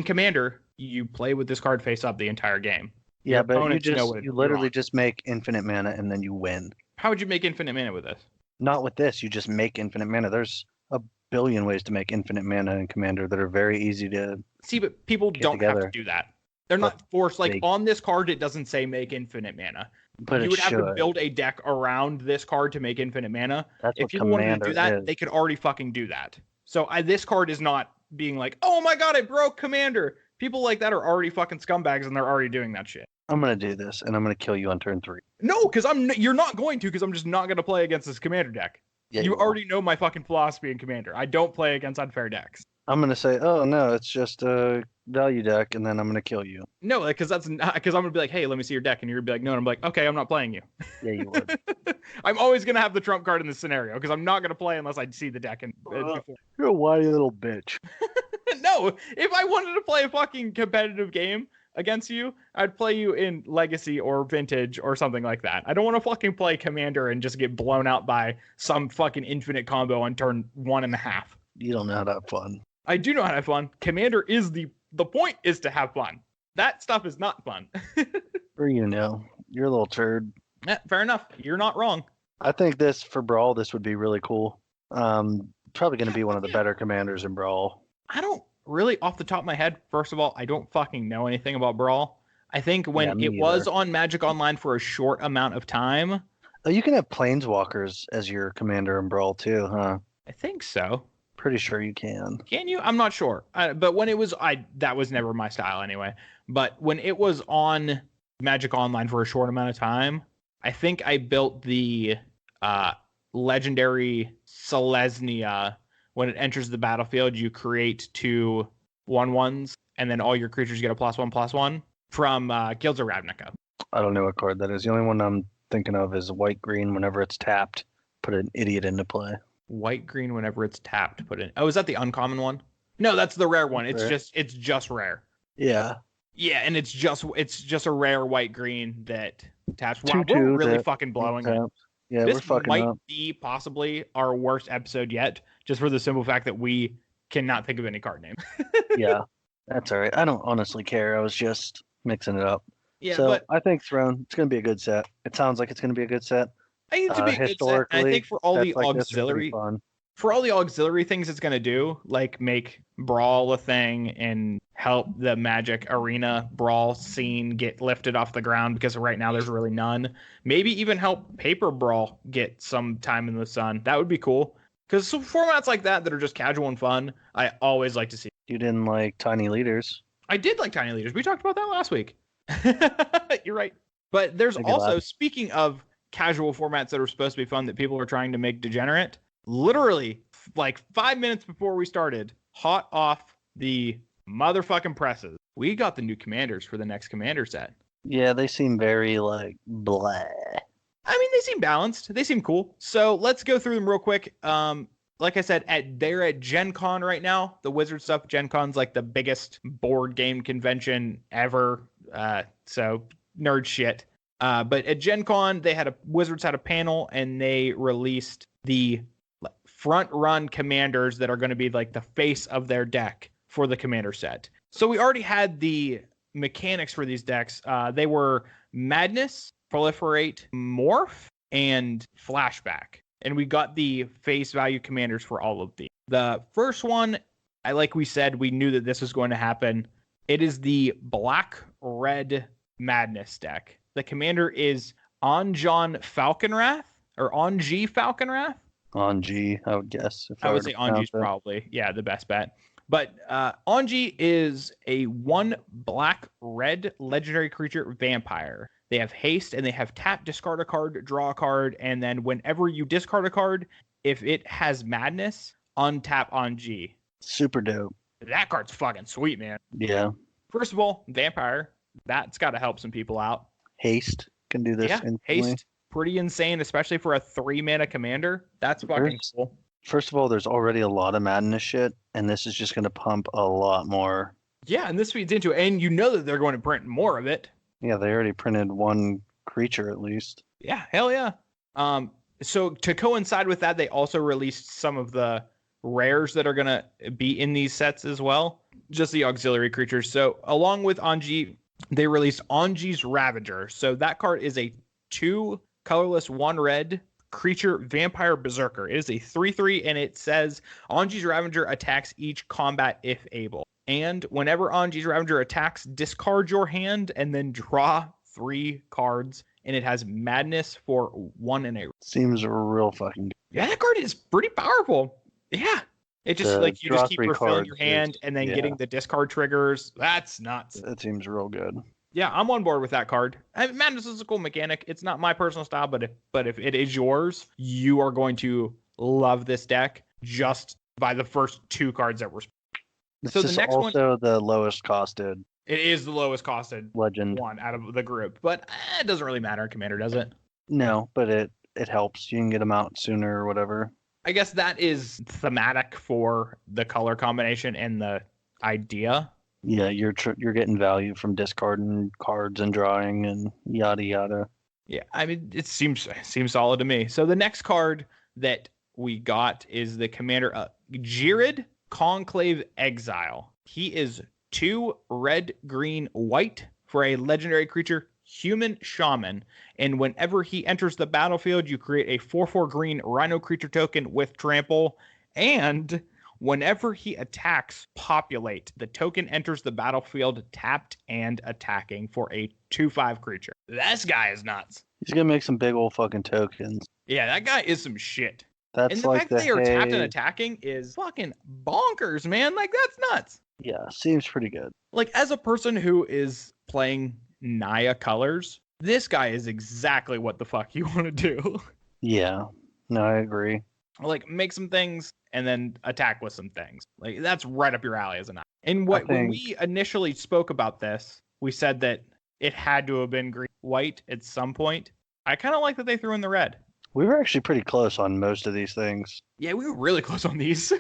Commander, you play with this card face up the entire game. Yeah, but you literally just make infinite mana and then you win. How would you make infinite mana with this? Not with this. You just make infinite mana. There's a billion ways to make infinite mana in Commander that are very easy to see, but people don't have to do that. They're not forced. Like on this card, it doesn't say make infinite mana. But you would have to build a deck around this card to make infinite mana. If people wanted to do that, they could already fucking do that. So this card is not being like, oh my god, I broke Commander. People like that are already fucking scumbags and they're already doing that shit. I'm going to do this and I'm going to kill you on turn 3. No, because you're not going to, because I'm just not going to play against this Commander deck. Yeah, you already know my fucking philosophy in Commander. I don't play against unfair decks. I'm going to say, oh no, it's just a value deck, and then I'm going to kill you. No, because I'm going to be like, hey, let me see your deck, and you're going to be like, no, and I'm like, okay, I'm not playing you. Yeah, you would. I'm always going to have the trump card in this scenario, because I'm not going to play unless I see the deck. Before. You're a whiny little bitch. No, if I wanted to play a fucking competitive game against you, I'd play you in Legacy or Vintage or something like that. I don't want to fucking play Commander and just get blown out by some fucking infinite combo on turn 1.5. You don't know how to have fun. I do know how to have fun. Commander is the point is to have fun. That stuff is not fun. Or you're a little turd. Yeah, fair enough. You're not wrong. I think this for Brawl, this would be really cool. Probably going to be one of the better commanders in Brawl. I don't really, off the top of my head, first of all, I don't fucking know anything about Brawl. I think when it was on Magic Online for a short amount of time. Oh, you can have Planeswalkers as your commander in Brawl too, huh? I think so. Pretty sure you can. Can you? I'm not sure. But when it was, that was never my style anyway. But when it was on Magic Online for a short amount of time, I think I built the legendary Selesnya. When it enters the battlefield, you create 2 1/1s, and then all your creatures get a +1/+1 from Guilds of Ravnica. I don't know what card that is. The only one I'm thinking of is white-green. Whenever it's tapped, put an idiot into play. White-green whenever it's tapped, put in. Oh, is that the uncommon one? No, that's the rare one. It's just rare. Yeah. Yeah, and it's just a rare white-green that taps. Wow, we're really fucking blowing it. Yeah, this we're fucking might up. be possibly our worst episode yet, just for the simple fact that we cannot think of any card name. Yeah, that's all right. I don't honestly care. I was just mixing it up. Yeah, so but I think Throne, it's going to be a good set. It sounds like it's going to be a good set. I think it's going to be a good set. I think for all the auxiliary things it's going to do, like make Brawl a thing and help the Magic Arena Brawl scene get lifted off the ground, because right now there's really none. Maybe even help Paper Brawl get some time in the sun. That would be cool. Because some formats like that are just casual and fun, I always like to see. You didn't like Tiny Leaders. I did like Tiny Leaders. We talked about that last week. You're right. But there's also, speaking of casual formats that are supposed to be fun that people are trying to make degenerate, literally like 5 minutes before we started, hot off the motherfucking presses, we got the new commanders for the next commander set. Yeah, they seem very like blah. I mean, they seem balanced. They seem cool. So let's go through them real quick. Like I said, they're at Gen Con right now. The Wizard stuff. Gen Con's like the biggest board game convention ever. So nerd shit. But at Gen Con, Wizards had a panel, and they released the front run commanders that are going to be like the face of their deck for the commander set. So we already had the mechanics for these decks. They were Madness, Proliferate, Morph, and Flashback. And we got the face value commanders for all of these. The first one, like we said, we knew that this was going to happen. It is the Black-Red Madness deck. The commander is Onjon Falconwrath, or Onji Falconwrath. Onji, I would guess. I would say Onji's probably, the best bet. But Onji is a 1 black-red legendary creature vampire. They have haste, and they have tap, discard a card, draw a card, and then whenever you discard a card, if it has Madness, untap Onji. Super dope. That card's fucking sweet, man. Yeah. First of all, vampire. That's got to help some people out. Haste can do this. Yeah, haste. Pretty insane, especially for a 3-mana commander. That's fucking cool. First of all, there's already a lot of Madness shit, and this is just going to pump a lot more. Yeah, and this feeds into it, and you know that they're going to print more of it. Yeah, they already printed 1 creature at least. Yeah, hell yeah. So to coincide with that, they also released some of the rares that are going to be in these sets as well. Just the auxiliary creatures. So along with Onji, they released Onji's Ravager. So that card is a 2 colorless 1 red creature vampire berserker. It is a 3/3, and it says Onji's Ravager attacks each combat if able. And whenever Onji's Ravager attacks, discard your hand and then draw 3 cards. And it has Madness for 1 and a. Seems real fucking good. Yeah, that card is pretty powerful. Yeah. It just you just keep refilling your hand and then getting the discard triggers. That's nuts. That seems real good. Yeah, I'm on board with that card. Madness is a cool mechanic. It's not my personal style, but if it is yours, you are going to love this deck just by the first 2 cards that were. So the next also the lowest costed. It is the lowest costed legend one out of the group, but it doesn't really matter. Commander, does it? No, but it helps. You can get them out sooner or whatever. I guess that is thematic for the color combination and the idea. Yeah, you're getting value from discarding cards and drawing and yada yada. Yeah, I mean it seems solid to me. So the next card that we got is the commander Jirid Conclave Exile. He is 2 red, green, white for a legendary creature, Human Shaman. And whenever he enters the battlefield, you create a 4/4 green rhino creature token with trample. And whenever he attacks, populate. The token enters the battlefield tapped and attacking for a 2/5 creature. This guy is nuts. He's going to make some big old fucking tokens. Yeah, that guy is some shit. That's and the fact that they are tapped and attacking is fucking bonkers, man. Like, that's nuts. Yeah, seems pretty good. Like, as a person who is playing Naya colors, this guy is exactly what the fuck you want to do. Yeah, no, I agree. Like, make some things and then attack with some things. Like, that's right up your alley as a Naya. And when we initially spoke about this, we said that it had to have been white at some point. I kind of like that they threw in the red. We were actually pretty close on most of these things. Yeah, we were really close on these.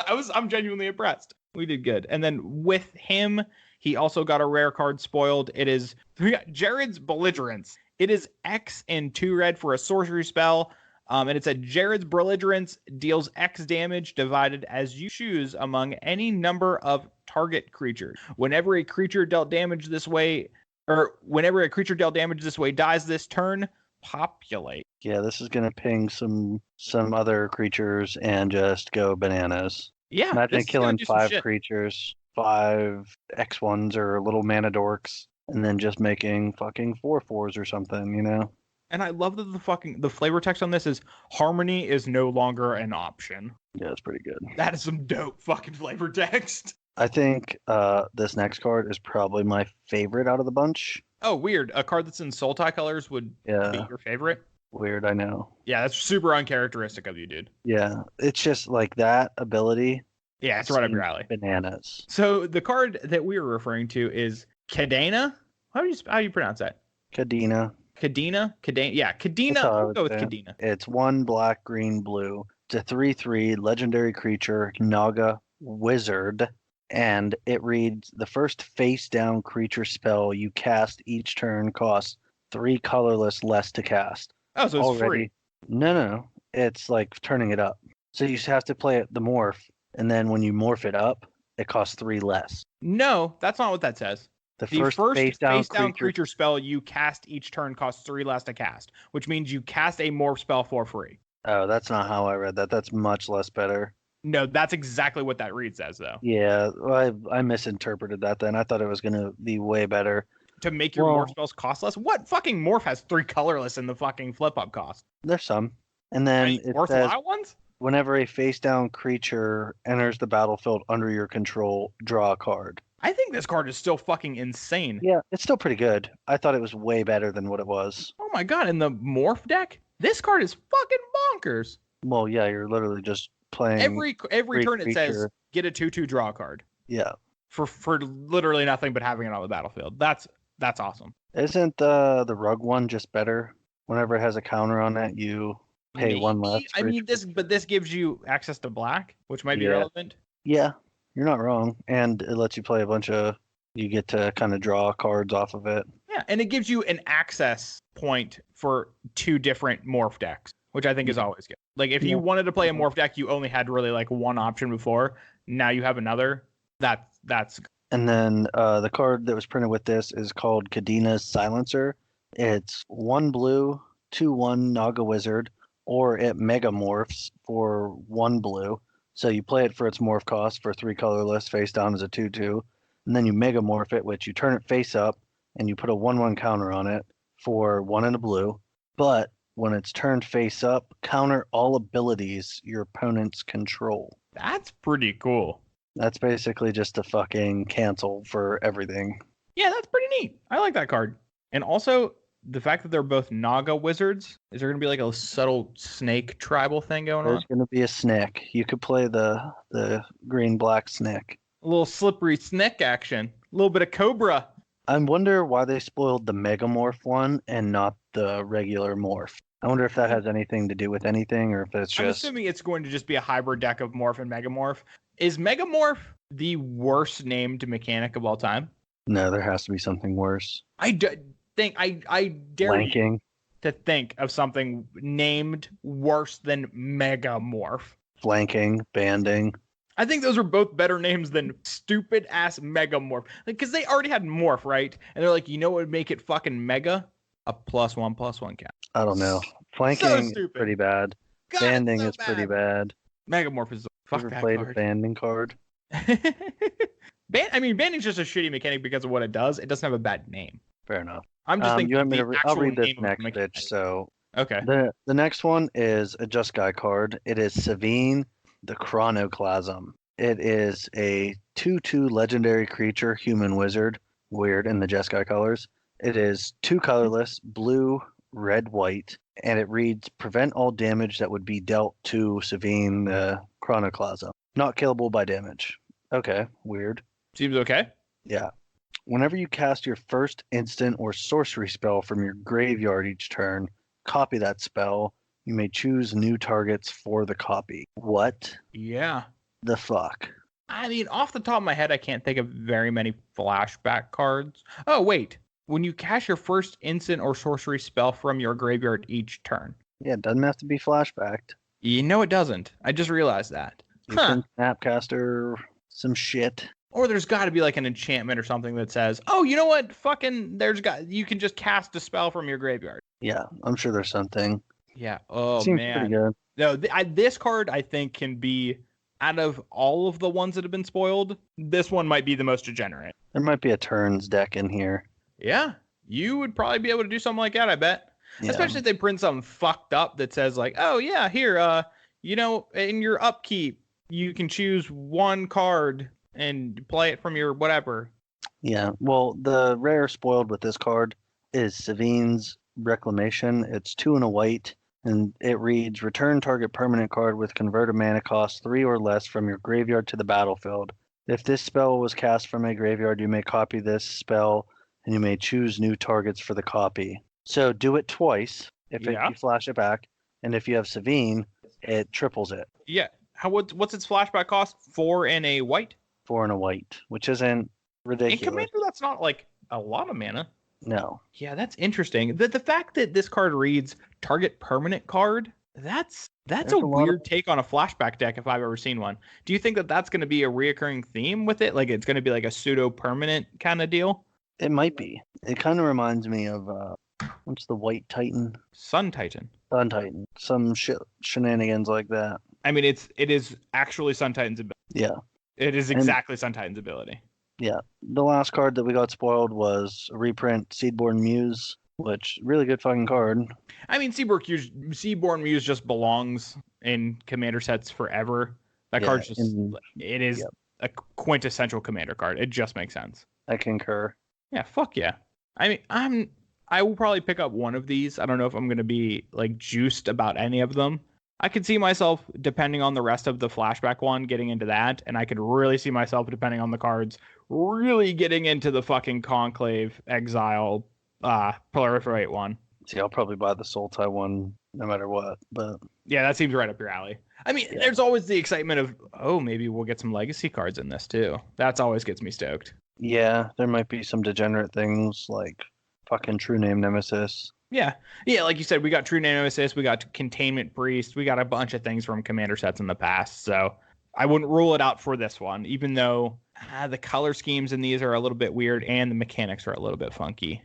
I'm genuinely impressed. We did good. And then with him, he also got a rare card spoiled. We got Jared's Belligerence. It is X and 2 red for a sorcery spell. And it said Jared's Belligerence deals X damage divided as you choose among any number of target creatures. Whenever a creature dealt damage this way dies this turn, populate. Yeah, this is gonna ping some other creatures and just go bananas. Yeah, imagine killing 5 creatures. 5 X1s or little mana dorks, and then just making fucking 4/4s or something, you know? And I love that the flavor text on this is harmony is no longer an option. Yeah, it's pretty good. That is some dope fucking flavor text. I think this next card is probably my favorite out of the bunch. Oh, weird. A card that's in Sultai colors would be your favorite? Weird, I know. Yeah, that's super uncharacteristic of you, dude. Yeah, it's just like that ability. Yeah, it's right up your alley. Bananas. So the card that we were referring to is Kadena. How do you pronounce that? Kadena. Kadena? Yeah, Kadena. I'll go with Kadena. It's 1 black, green, blue. It's a 3/3 legendary creature, Naga wizard, and it reads the first face down creature spell you cast each turn costs 3 colorless less to cast. Oh, so it's free. No. It's like turning it up. So you just have to play the morph, and then when you morph it up, it costs 3 less. No, that's not what that says. The first face down creature spell you cast each turn costs 3 less to cast, which means you cast a morph spell for free. Oh, that's not how I read that. That's much less better. No, that's exactly what that reads as, though. Yeah, I misinterpreted that then. I thought it was going to be way better. To make your morph spells cost less? What fucking morph has 3 colorless in the fucking flip-up cost? There's some. And then it worthwhile ones? Whenever a face-down creature enters the battlefield under your control, draw a card. I think this card is still fucking insane. Yeah, it's still pretty good. I thought it was way better than what it was. Oh my god, in the morph deck? This card is fucking bonkers. Well, yeah, you're literally just playing... Every turn it says, get a 2/2 draw card. Yeah. For literally nothing but having it on the battlefield. That's awesome. Isn't the rug one just better? Whenever it has a counter on it, you pay 1 less. I mean, this gives you access to black, which might be relevant. Yeah, you're not wrong. And it lets you play you get to kind of draw cards off of it. Yeah, and it gives you an access point for 2 different morph decks, which I think is always good. Like, if you wanted to play a morph deck, you only had really like one option before. Now you have another. That's good. And then the card that was printed with this is called Kadena's Silencer. It's 1 blue, 2/1 Naga Wizard, or it megamorphs for 1 blue. So you play it for its morph cost for 3 colorless, face down as a 2/2. And then you megamorph it, which you turn it face up, and you put a 1/1 counter on it for 1 and a blue. But when it's turned face up, counter all abilities your opponents control. That's pretty cool. That's basically just a fucking cancel for everything. Yeah, that's pretty neat. I like that card. And also, the fact that they're both Naga wizards, is there going to be like a subtle snake tribal thing going on? There's going to be a snake. You could play the green-black snake. A little slippery snake action. A little bit of Cobra. I wonder why they spoiled the Megamorph one and not the regular morph. I wonder if that has anything to do with anything, or if it's just... I'm assuming it's going to just be a hybrid deck of Morph and Megamorph. Is Megamorph the worst named mechanic of all time? No, there has to be something worse. I dare Flanking. you to think of something named worse than Megamorph. Flanking, banding. I think those are both better names than stupid ass Megamorph. Like, because they already had Morph, right? And they're like, you know what would make it fucking Mega? A +1/+1 count. I don't know. Flanking is pretty bad. God, banding is pretty bad. Megamorph is fuck Ever that played card. a banding card? Banding's just a shitty mechanic because of what it does. It doesn't have a bad name. Fair enough. I'm just thinking. I'll read this next bitch. So okay. The next one is a Jeskai card. It is Savine, the Chronoclasm. It is a 2/2 legendary creature, human wizard. Weird in the Jeskai colors. It is 2 colorless, blue, red, white, and it reads prevent all damage that would be dealt to Savine, the Chronoclasm. Not killable by damage. Okay, weird. Seems okay. Yeah. Whenever you cast your first instant or sorcery spell from your graveyard each turn, copy that spell. You may choose new targets for the copy. What Yeah. the fuck? I mean, off the top of my head, I can't think of very many flashback cards. Oh, wait. When you cast your first instant or sorcery spell from your graveyard each turn. Yeah, it doesn't have to be flashbacked. You know it doesn't. I just realized that. You can Snapcaster some shit. Or there's got to be like an enchantment or something that says, oh, you know what? Fucking, you can just cast a spell from your graveyard. Yeah, I'm sure there's something. Yeah. Oh, Seems man. pretty good. No, this card, I think, can be out of all of the ones that have been spoiled, this one might be the most degenerate. There might be a turns deck in here. Yeah, you would probably be able to do something like that, I bet. Yeah. Especially if they print something fucked up that says like, oh yeah, here, in your upkeep, you can choose one card and play it from your whatever. Yeah, well, the rare spoiled with this card is Savine's Reclamation. It's 2 and a white, and it reads, return target permanent card with converted mana cost 3 or less from your graveyard to the battlefield. If this spell was cast from a graveyard, you may copy this spell, and you may choose new targets for the copy. So do it twice if you flash it back, and if you have Savine, it triples it. Yeah. What's its flashback cost? 4 and a white? 4 and a white, which isn't ridiculous. In Commander, that's not like a lot of mana. No. Yeah, that's interesting. The fact that this card reads target permanent card, that's a weird take on a flashback deck if I've ever seen one. Do you think that that's going to be a reoccurring theme with it? Like it's going to be like a pseudo permanent kind of deal? It might be. It kind of reminds me of what's the White Titan? Sun Titan. Sun Titan. Some shenanigans like that. I mean, it is actually Sun Titan's ability. Yeah. It is exactly Sun Titan's ability. Yeah. The last card that we got spoiled was a reprint Seedborn Muse, which really good fucking card. I mean, Seedborn Muse just belongs in Commander sets forever. That card's just it is a quintessential Commander card. It just makes sense. I concur. Yeah, fuck yeah. I mean, I will probably pick up one of these. I don't know if I'm going to be like juiced about any of them. I could see myself, depending on the rest of the flashback one, getting into that. And I could really see myself, depending on the cards, really getting into the fucking Conclave, Exile, Proliferate one. See, I'll probably buy the Sultai one no matter what. But yeah, that seems right up your alley. I mean, there's always the excitement of, oh, maybe we'll get some legacy cards in this too. That's always gets me stoked. Yeah, there might be some degenerate things like fucking True Name Nemesis. Yeah, like you said, we got True Name Nemesis, we got Containment Priest, we got a bunch of things from Commander sets in the past, so I wouldn't rule it out for this one, even though the color schemes in these are a little bit weird and the mechanics are a little bit funky.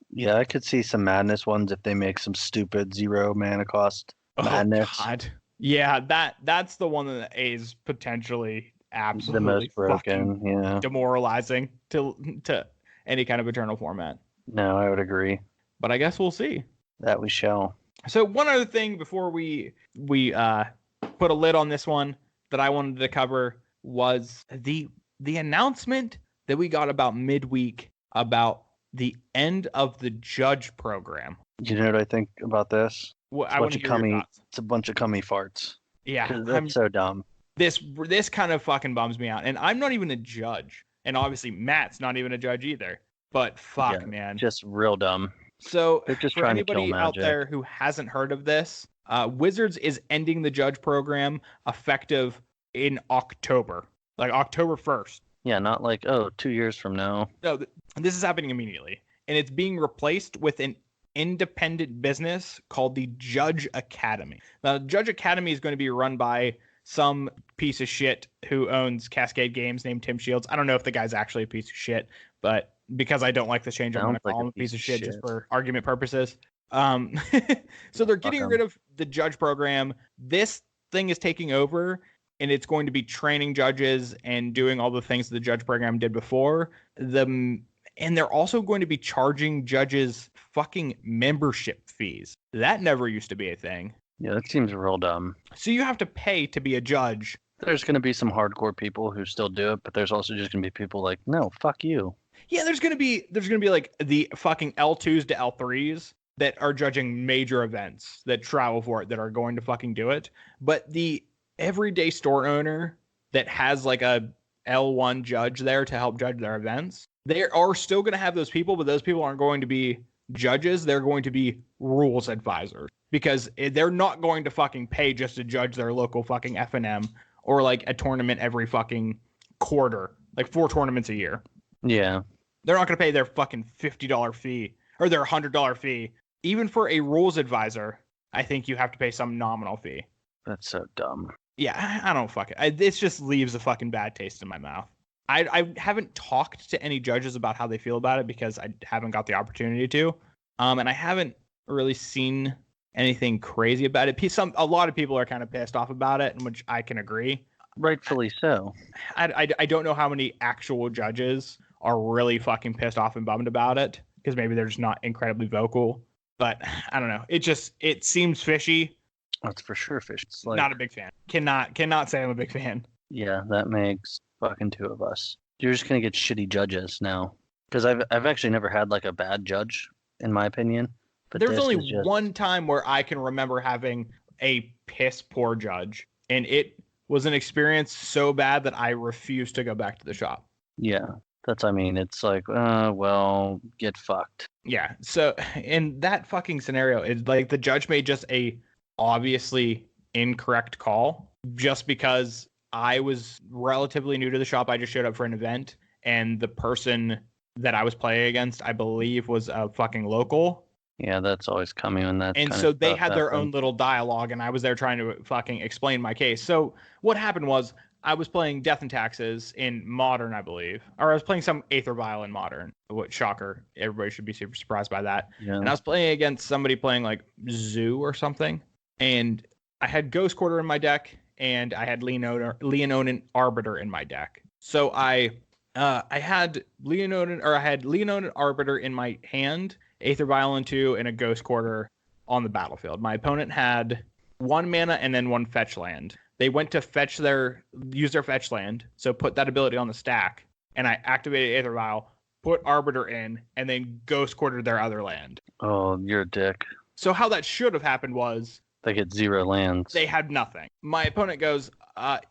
Yeah, I could see some madness ones if they make some stupid 0 mana cost madness. Oh, God. Yeah, that's the one that is potentially absolutely the most broken, demoralizing to any kind of Eternal format. No, I would agree. But I guess we'll see. That we shall. So one other thing before we put a lid on this one that I wanted to cover was the announcement that we got about midweek about the end of the Judge program. You know what I think about this? Well, I want to hear your thoughts. It's a bunch of cummy farts. Yeah, that's so dumb. This kind of fucking bums me out, and I'm not even a judge, and obviously Matt's not even a judge either. But fuck, man, just real dumb. So they're just for trying anybody to kill out there who hasn't heard of this, Wizards is ending the Judge program effective in October, like October 1st. Yeah, not like 2 years from now. No, this is happening immediately, and it's being replaced with an independent business called the Judge Academy. Now, the Judge Academy is going to be run by some piece of shit who owns Cascade Games named Tim Shields. I don't know if the guy's actually a piece of shit, but because I don't like this change, I'm going to call him a piece of shit just for argument purposes. So they're getting rid of the Judge program. This thing is taking over, and it's going to be training judges and doing all the things the Judge program did before. And they're also going to be charging judges fucking membership fees. That never used to be a thing. Yeah, that seems real dumb. So you have to pay to be a judge. There's going to be some hardcore people who still do it, but there's also just going to be people like, no, fuck you. Yeah, there's going to be like the fucking L2s to L3s that are judging major events that travel for it that are going to fucking do it. But the everyday store owner that has like a L1 judge there to help judge their events, they are still going to have those people, but those people aren't going to be judges. They're going to be rules advisors because they're not going to fucking pay just to judge their local fucking FNM or like a tournament every fucking quarter, like 4 tournaments a year. Yeah. They're not going to pay their fucking $50 fee or their $100 fee. Even for a rules advisor, I think you have to pay some nominal fee. That's so dumb. Yeah, I don't fuck it. This just leaves a fucking bad taste in my mouth. I haven't talked to any judges about how they feel about it because I haven't got the opportunity to. And I haven't really seen anything crazy about it. A lot of people are kind of pissed off about it, which I can agree. Rightfully so. I don't know how many actual judges are really fucking pissed off and bummed about it, because maybe they're just not incredibly vocal. But I don't know. It seems fishy. That's for sure fish. It's like, Not a big fan. Cannot say I'm a big fan. yeah, that makes fucking two of us. You're just gonna get shitty judges now. Because I've actually never had like a bad judge, in my opinion. But There's only one time where I can remember having a piss poor judge, and it was an experience so bad that I refused to go back to the shop. Yeah, it's like, well, get fucked. Yeah. So in that fucking scenario, it's like the judge made just a obviously incorrect call just because I was relatively new to the shop. I just showed up for an event, and the person that I was playing against, I believe, was a fucking local. Yeah, that's always coming when that. And so they had their own little dialogue, and I was there trying to fucking explain my case. So what happened was I was playing Death and Taxes in Modern, I believe. Or I was playing some Aether Vial in Modern. What shocker. Everybody should be super surprised by that. Yeah. And I was playing against somebody playing like Zoo or something. And I had Ghost Quarter in my deck, and I had Leonodan Arbiter in my deck. So I had Leonodan Arbiter in my hand, Aether Vial in 2, and a Ghost Quarter on the battlefield. My opponent had 1 mana and then 1 fetch land. They went to use their fetch land, so put that ability on the stack, and I activated Aether Vial, put Arbiter in, and then Ghost Quartered their other land. Oh, you're a dick. So how that should have happened was they get 0 lands. They had nothing. My opponent goes,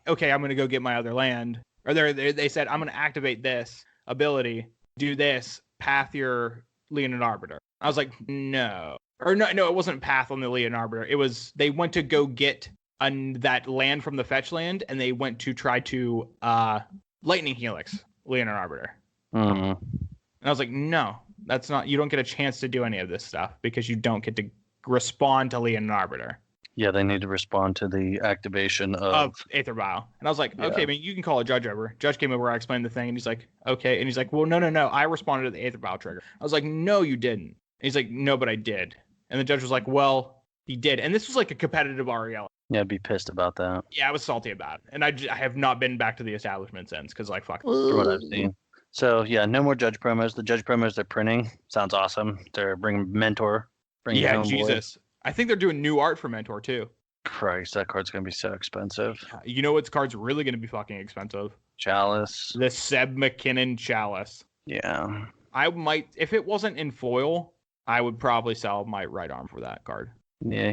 okay, I'm going to go get my other land. Or they said, I'm going to activate this ability, do this, path your Leonodan Arbiter. I was like, no. Or no, it wasn't path on the Leonodan Arbiter. It was, they went to go get that land from the fetch land, and they went to try to Lightning Helix Leonodan Arbiter. Mm-hmm. And I was like, no, that's not, you don't get a chance to do any of this stuff because you don't get to respond to Leonodan Arbiter. Yeah, they need to respond to the activation of Aether Vial. And I was like, okay, man, you can call a judge over. Judge came over, I explained the thing, and he's like, okay. And he's like, well, no, I responded to the Aether Vial trigger. I was like, no, you didn't. And he's like, no, but I did. And the judge was like, well, he did. And this was like a competitive REL. Yeah, I'd be pissed about that. Yeah, I was salty about it. And I have not been back to the establishment since, because like, fuck. From what I've seen. So, yeah, no more judge promos. The judge promos they're printing sounds awesome. They're bringing Mentor. Yeah, Jesus. I think they're doing new art for Mentor, too. Christ, that card's going to be so expensive. You know what card's really going to be fucking expensive? Chalice. The Seb McKinnon Chalice. Yeah. I might, if it wasn't in foil, I would probably sell my right arm for that card. Yeah,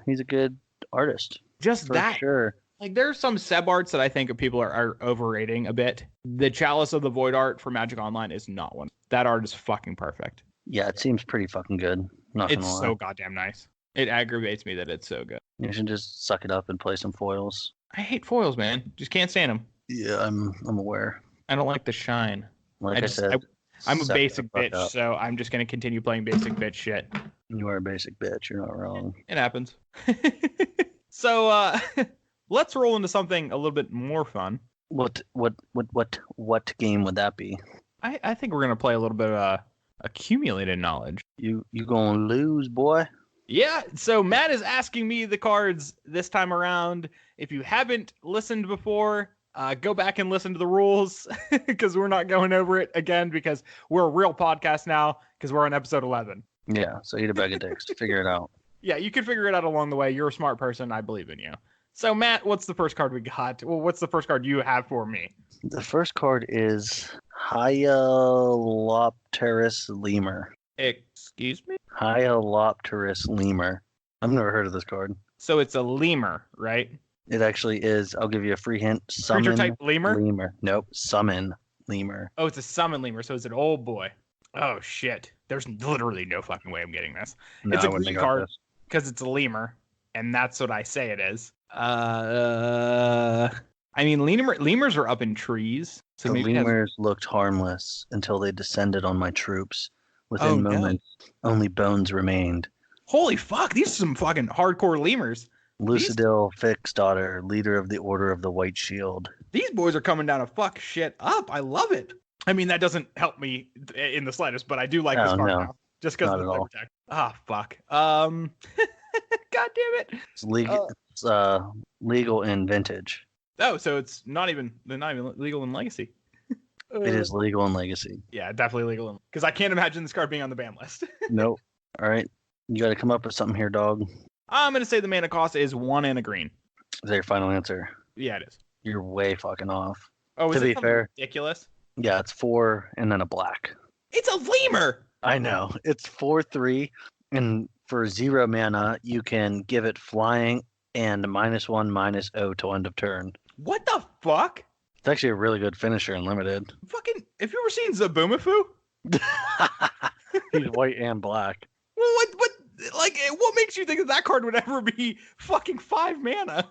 he's a good artist. Just for that. Sure. Like, there's some Seb arts that I think people are overrating a bit. The Chalice of the Void art for Magic Online is not one. That art is fucking perfect. Yeah, it seems pretty fucking good. Not gonna lie. It's so goddamn nice. It aggravates me that it's so good. You should just suck it up and play some foils. I hate foils, man. Just can't stand them. Yeah, I'm aware. I don't like the shine. Like I said, I'm a basic bitch, so I'm just going to continue playing basic bitch shit. You are a basic bitch. You're not wrong. It happens. So let's roll into something a little bit more fun. What game would that be? I think we're going to play a little bit of accumulated knowledge. You gonna lose, boy. Yeah, so Matt is asking me the cards this time around. If you haven't listened before, go back and listen to the rules because we're not going over it again because we're a real podcast now because we're on episode 11. Yeah, so eat a bag of dicks. Figure it out. Yeah, you can figure it out along the way. You're a smart person. I believe in you. So, Matt, what's the first card we got? Well, what's the first card you have for me? The first card is Hyalopterus Lemur. Excuse me? Hyalopterus Lemur. I've never heard of this card. So it's a lemur, right? It actually is. I'll give you a free hint. Summon Creature type lemur? Lemur. Nope. Summon lemur. Oh, it's a summon lemur, so it's an old boy. Oh, shit. There's literally no fucking way I'm getting this. No, it's a I wouldn't green have got card this. because it's a lemur, and that's what I say it is. I mean, lemurs are up in trees. So the maybe lemurs looked harmless until they descended on my troops. Within moments, only bones remained. Holy fuck, these are some fucking hardcore lemurs. Lucidil, Fick's daughter, leader of the Order of the White Shield. These boys are coming down to fuck shit up. I love it. I mean, that doesn't help me in the slightest, but I do like this card now. Just because of the flavor tech. Ah, fuck. God damn it. It's legal in vintage. Oh, so it's they're not even legal in Legacy. It is legal in Legacy. Yeah, definitely legal because I can't imagine this card being on the ban list. Nope. All right. You got to come up with something here, dog. I'm gonna say the mana cost is 1 and a green. Is that your final answer? Yeah, it is. You're way fucking off. Oh, is to it be fair, ridiculous? Yeah, it's 4 and then a black. It's a lemur. I know. It's 4/3, and for 0 mana, you can give it flying and -1/-0 till end of turn. What the fuck? It's actually a really good finisher in limited. Fucking, have you ever seen Zaboomafoo? He's white and black. Well, what makes you think that card would ever be fucking 5 mana?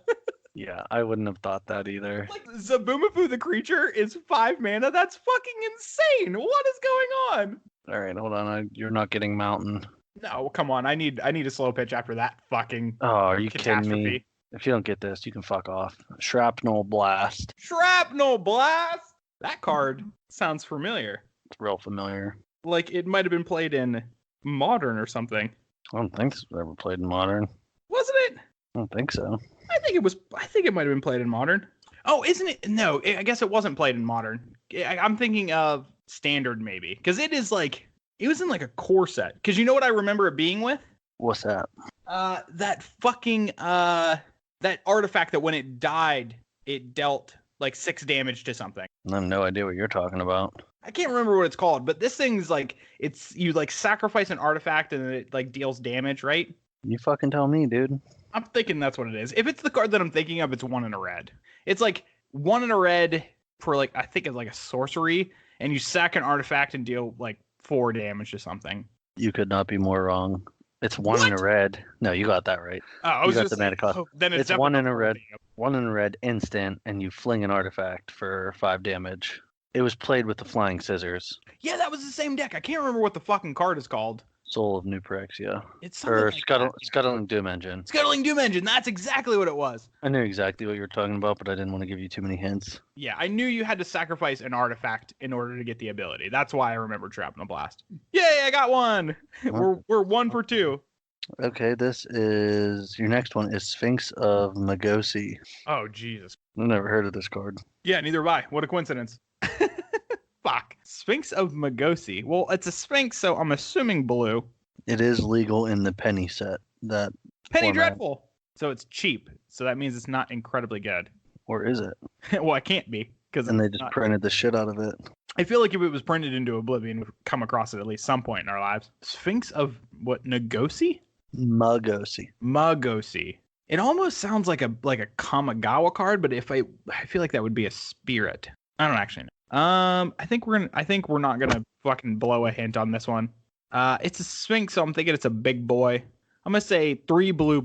Yeah, I wouldn't have thought that either. Like, Zaboomafoo the creature is 5 mana? That's fucking insane! What is going on? All right, hold on. You're not getting mountain. No, come on. I need a slow pitch after that fucking Oh, are you catastrophe. kidding me? If you don't get this, you can fuck off. Shrapnel Blast. Shrapnel Blast! That card sounds familiar. It's real familiar. Like, it might have been played in Modern or something. I don't think it's ever played in Modern. Wasn't it? I don't think so. I think it might have been played in Modern. Oh, isn't it? No, I guess it wasn't played in Modern. I'm thinking of Standard maybe. Because it was in like a core set. Because you know what I remember it being with? What's that? That fucking, that artifact that when it died, it dealt like 6 damage to something. I have no idea what you're talking about. I can't remember what it's called, but this thing's like, you like sacrifice an artifact and it like deals damage, right? You fucking tell me, dude. I'm thinking that's what it is. If it's the card that I'm thinking of, it's 1 in a red. It's like 1 in a red for like, I think it's like a sorcery, and you sack an artifact and deal like 4 damage to something. You could not be more wrong. It's 1 in a red. No, you got that right. Oh, I was you got just the mana cost. then It's 1 in a red. 1 in a red instant, and you fling an artifact for 5 damage. It was played with the Flying Scissors. Yeah, that was the same deck. I can't remember what the fucking card is called. Soul of New Phyrexia. It's something Or like Scuttling Doom Engine. Scuttling Doom Engine. That's exactly what it was. I knew exactly what you were talking about, but I didn't want to give you too many hints. Yeah, I knew you had to sacrifice an artifact in order to get the ability. That's why I remember Shrapnel Blast. Yay, I got 1. We're 1 for 2. Okay, your next one is Sphinx of Magosi. Oh, Jesus. I've never heard of this card. Yeah, neither have I. What a coincidence. Fuck. Sphinx of Magosi. Well, it's a Sphinx, so I'm assuming blue. It is legal in the penny set. That Penny format. Dreadful. So it's cheap. So that means it's not incredibly good. Or is it? Well, it can't be. And they just printed the shit out of it. I feel like if it was printed into Oblivion, we'd come across it at least some point in our lives. Sphinx of what? Nagosi? Magosi. It almost sounds like a Kamigawa card, but I feel like that would be a spirit. I don't actually know. I think we're not gonna fucking blow a hint on this one. It's a Sphinx, so I'm thinking it's a big boy. I'm gonna say 3 blue.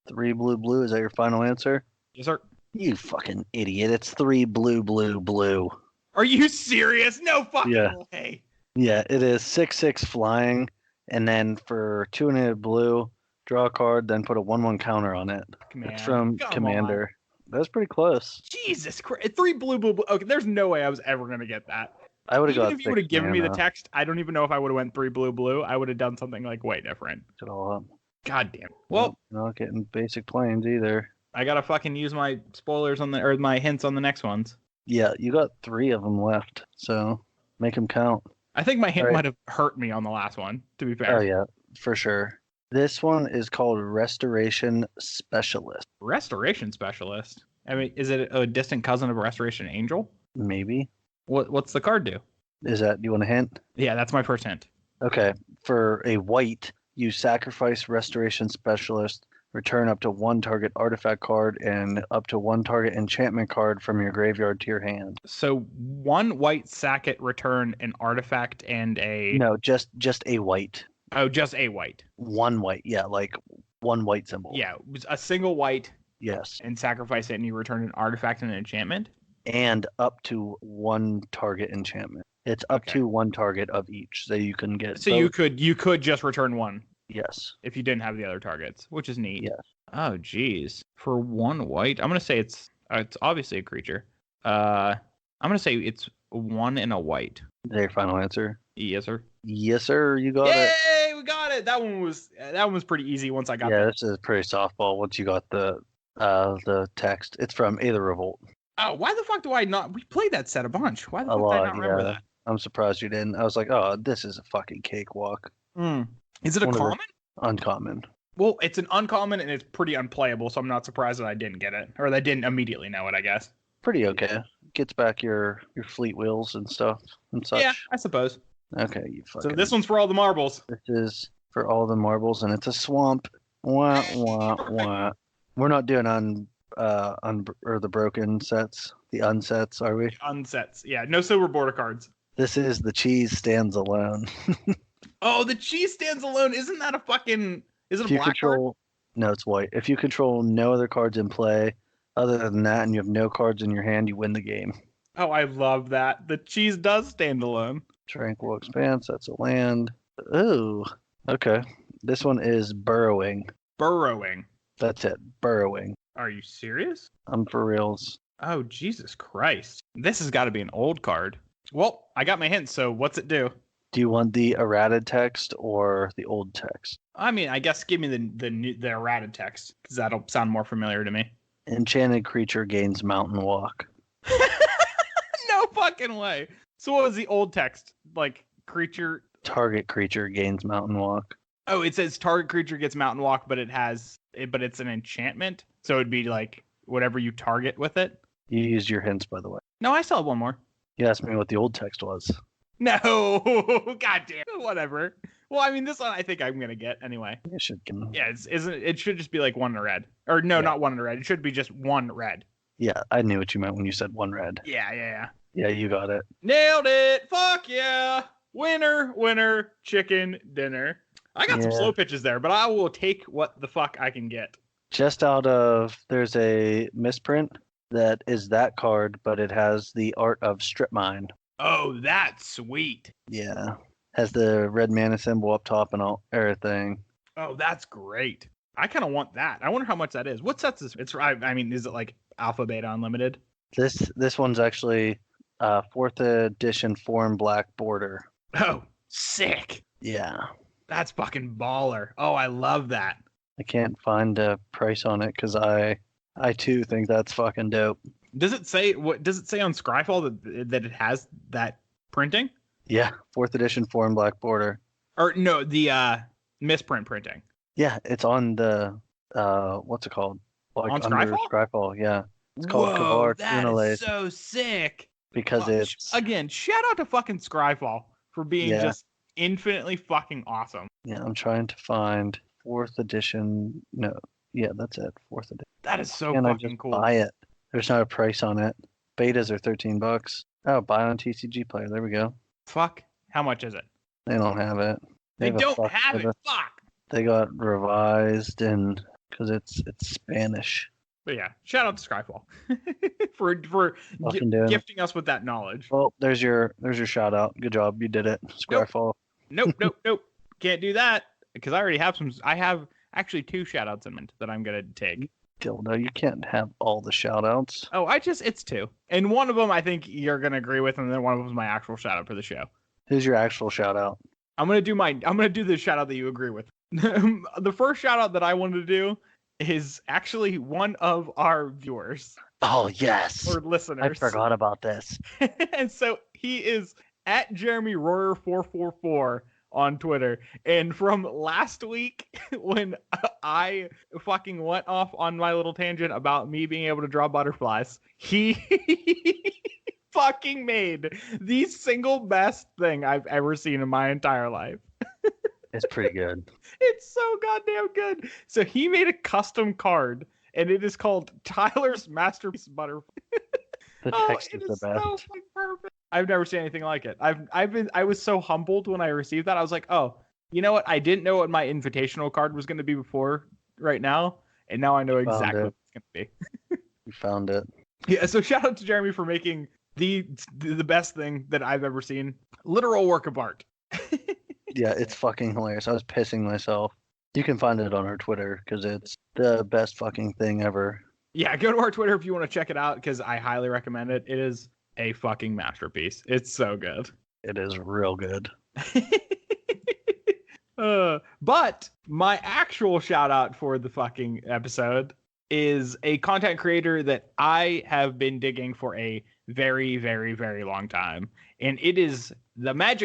3 blue. Is that your final answer? Yes, sir. You fucking idiot. It's 3 blue. Are you serious? No fucking way. Yeah, it is 6/6 flying, and then for 2 and a blue, draw a card, then put a 1/1 counter on it. Man, it's from Commander. On. That's pretty close. Jesus Christ. 3 blue. Okay, there's no way I was ever going to get that. I would have got if you would have given me the text, I don't even know if I would have went 3 blue. I would have done something like way different. It all up. God damn. Well, not getting basic planes either. I got to fucking use my spoilers or my hints on the next ones. Yeah, you got 3 of them left, so make them count. I think my hint might have hurt me on the last one, to be fair. Oh, yeah, for sure. This one is called Restoration Specialist. Restoration Specialist? I mean, is it a distant cousin of Restoration Angel? Maybe. What's the card do? Do you want a hint? Yeah, that's my first hint. Okay. For a white, you sacrifice Restoration Specialist, return up to 1 target artifact card and up to 1 target enchantment card from your graveyard to your hand. So 1 white, sack it, return an artifact and a... No, just a white. Oh, just a white. 1 white, yeah, like 1 white symbol. Yeah, a single white. Yes. And sacrifice it and you return an artifact and an enchantment? And up to 1 target enchantment. It's up to 1 target of each, so you can get. So both. you could just return 1. Yes. If you didn't have the other targets, which is neat. Yes. Oh, geez. For 1 white, I'm gonna say it's obviously a creature. I'm gonna say it's 1 and a white. Is that your final answer? Yes, sir. Yes, sir. You got it. Yay! We got it. That one was pretty easy once I got. Yeah, this is pretty softball. Once you got the text, it's from Aether Revolt. Oh, why the fuck do I not? We played that set a bunch. Why the A fuck did I lot, not remember yeah. that? I'm surprised you didn't. I was like, oh, this is a fucking cakewalk. Is it a One of the common? uncommon. Well, it's an uncommon and it's pretty unplayable, so I'm not surprised that I didn't get it. Or that I didn't immediately know it, I guess. Pretty okay. Gets back your fleet wheels and stuff and such. Yeah, I suppose. Okay, you fucking. So this one's for all the marbles. This is for all the marbles, and it's a swamp. Wah wah wah. We're not doing or the broken sets, the unsets, are we? Unsets. Yeah, no silver border cards. This is the cheese stands alone. Oh, the cheese stands alone. Isn't that a fucking? Is it If a you black control, no, it's white. If you control no other cards in play, other than that, and you have no cards in your hand, you win the game. card? Oh, I love that. The cheese does stand alone. Tranquil Expanse, that's a land. Ooh, okay. This one is burrowing. Burrowing. That's it, burrowing. Are you serious? I'm for reals. Oh, Jesus Christ. This has got to be an old card. Well, I got my hint, so what's it do? Do you want the errated text or the old text? I mean, I guess give me the errated text, because that'll sound more familiar to me. Enchanted creature gains mountain walk. No fucking way. So what was the old text? Like, creature... Target creature gains mountain walk. Oh, it says target creature gets mountain walk, but it's an enchantment. So it'd be like whatever you target with it. You used your hints, by the way. No, I still have one more. You asked me what the old text was. No, goddamn, whatever. Well, I mean, this one I think I'm gonna get anyway. You should get. Yeah, it should just be like one in a red, or no, Yeah. not one in a red. It should be just one red. Yeah, I knew what you meant when you said one red. Yeah. Yeah, you got it. Nailed it. Fuck yeah. Winner, chicken dinner. I got some Yeah. slow pitches there, but I will take what the fuck I can get. Just out of, there's a misprint that is that card, but it has the art of strip mine. Oh, that's sweet. Yeah. Has the red mana symbol up top and all everything. Oh, that's great. I kind of want that. I wonder how much that is. What sets is I mean, is it like Alpha Beta Unlimited? This one's actually 4th edition foreign black border. Oh, sick. Yeah. That's fucking baller. Oh, I love that. I can't find a price on it because I too think that's fucking dope. Does it say on Scryfall that it has that printing? Yeah, 4th edition foreign black border. Or no, the misprint printing. Yeah, it's on the what's it called? Like On under Scryfall? Scryfall, yeah. It's called Whoa, Kavar that Tunalace is so sick. because Well, it's again, shout out to fucking Scryfall for being Yeah. just infinitely fucking awesome. yeah, I'm trying to find 4th edition. No, yeah, that's it. 4th edition. That is so Can I fucking just cool. buy it? There's not a price on it. Betas are $13. Oh, buy on TCG Player. There we go. Fuck. How much is it? They don't have it. They have a don't fuck have of it. Fuck. They got revised and because it's Spanish. But yeah, shout out to Skyfall for Fucking doing it. gifting us with that knowledge. Well, there's your shout out. Good job, you did it. Squarefall. Nope. Can't do that because I already have some. I have actually 2 shout outs in mind that I'm going to take. Dildo, you can't have all the shout outs. Oh, it's 2. And one of them I think you're going to agree with, and then one of them is my actual shout out for the show. Who's your actual shout out? I'm going to do the shout out that you agree with. The first shout out that I wanted to do is actually one of our viewers Oh, yes. or listeners. I forgot about this. And so he is at Jeremy Royer 444 on Twitter. And from last week, when I fucking went off on my little tangent about me being able to draw butterflies, he fucking made the single best thing I've ever seen in my entire life. It's pretty good. It's so goddamn good. So he made a custom card, and it is called Tyler's Masterpiece Butterfly. The text it is the is best. so fucking perfect. I've never seen anything like it. I was so humbled when I received that. I was like, oh, you know what? I didn't know what my invitational card was going to be before right now, and now I know exactly what it's going to be. You found it. Yeah, so shout out to Jeremy for making the best thing that I've ever seen. Literal work of art. Yeah, it's fucking hilarious. I was pissing myself. You can find it on our Twitter because it's the best fucking thing ever. Yeah, go to our Twitter if you want to check it out because I highly recommend it. It is a fucking masterpiece. It's so good. It is real good. But my actual shout out for the fucking episode is a content creator that I have been digging for a very, very, very long time. And it is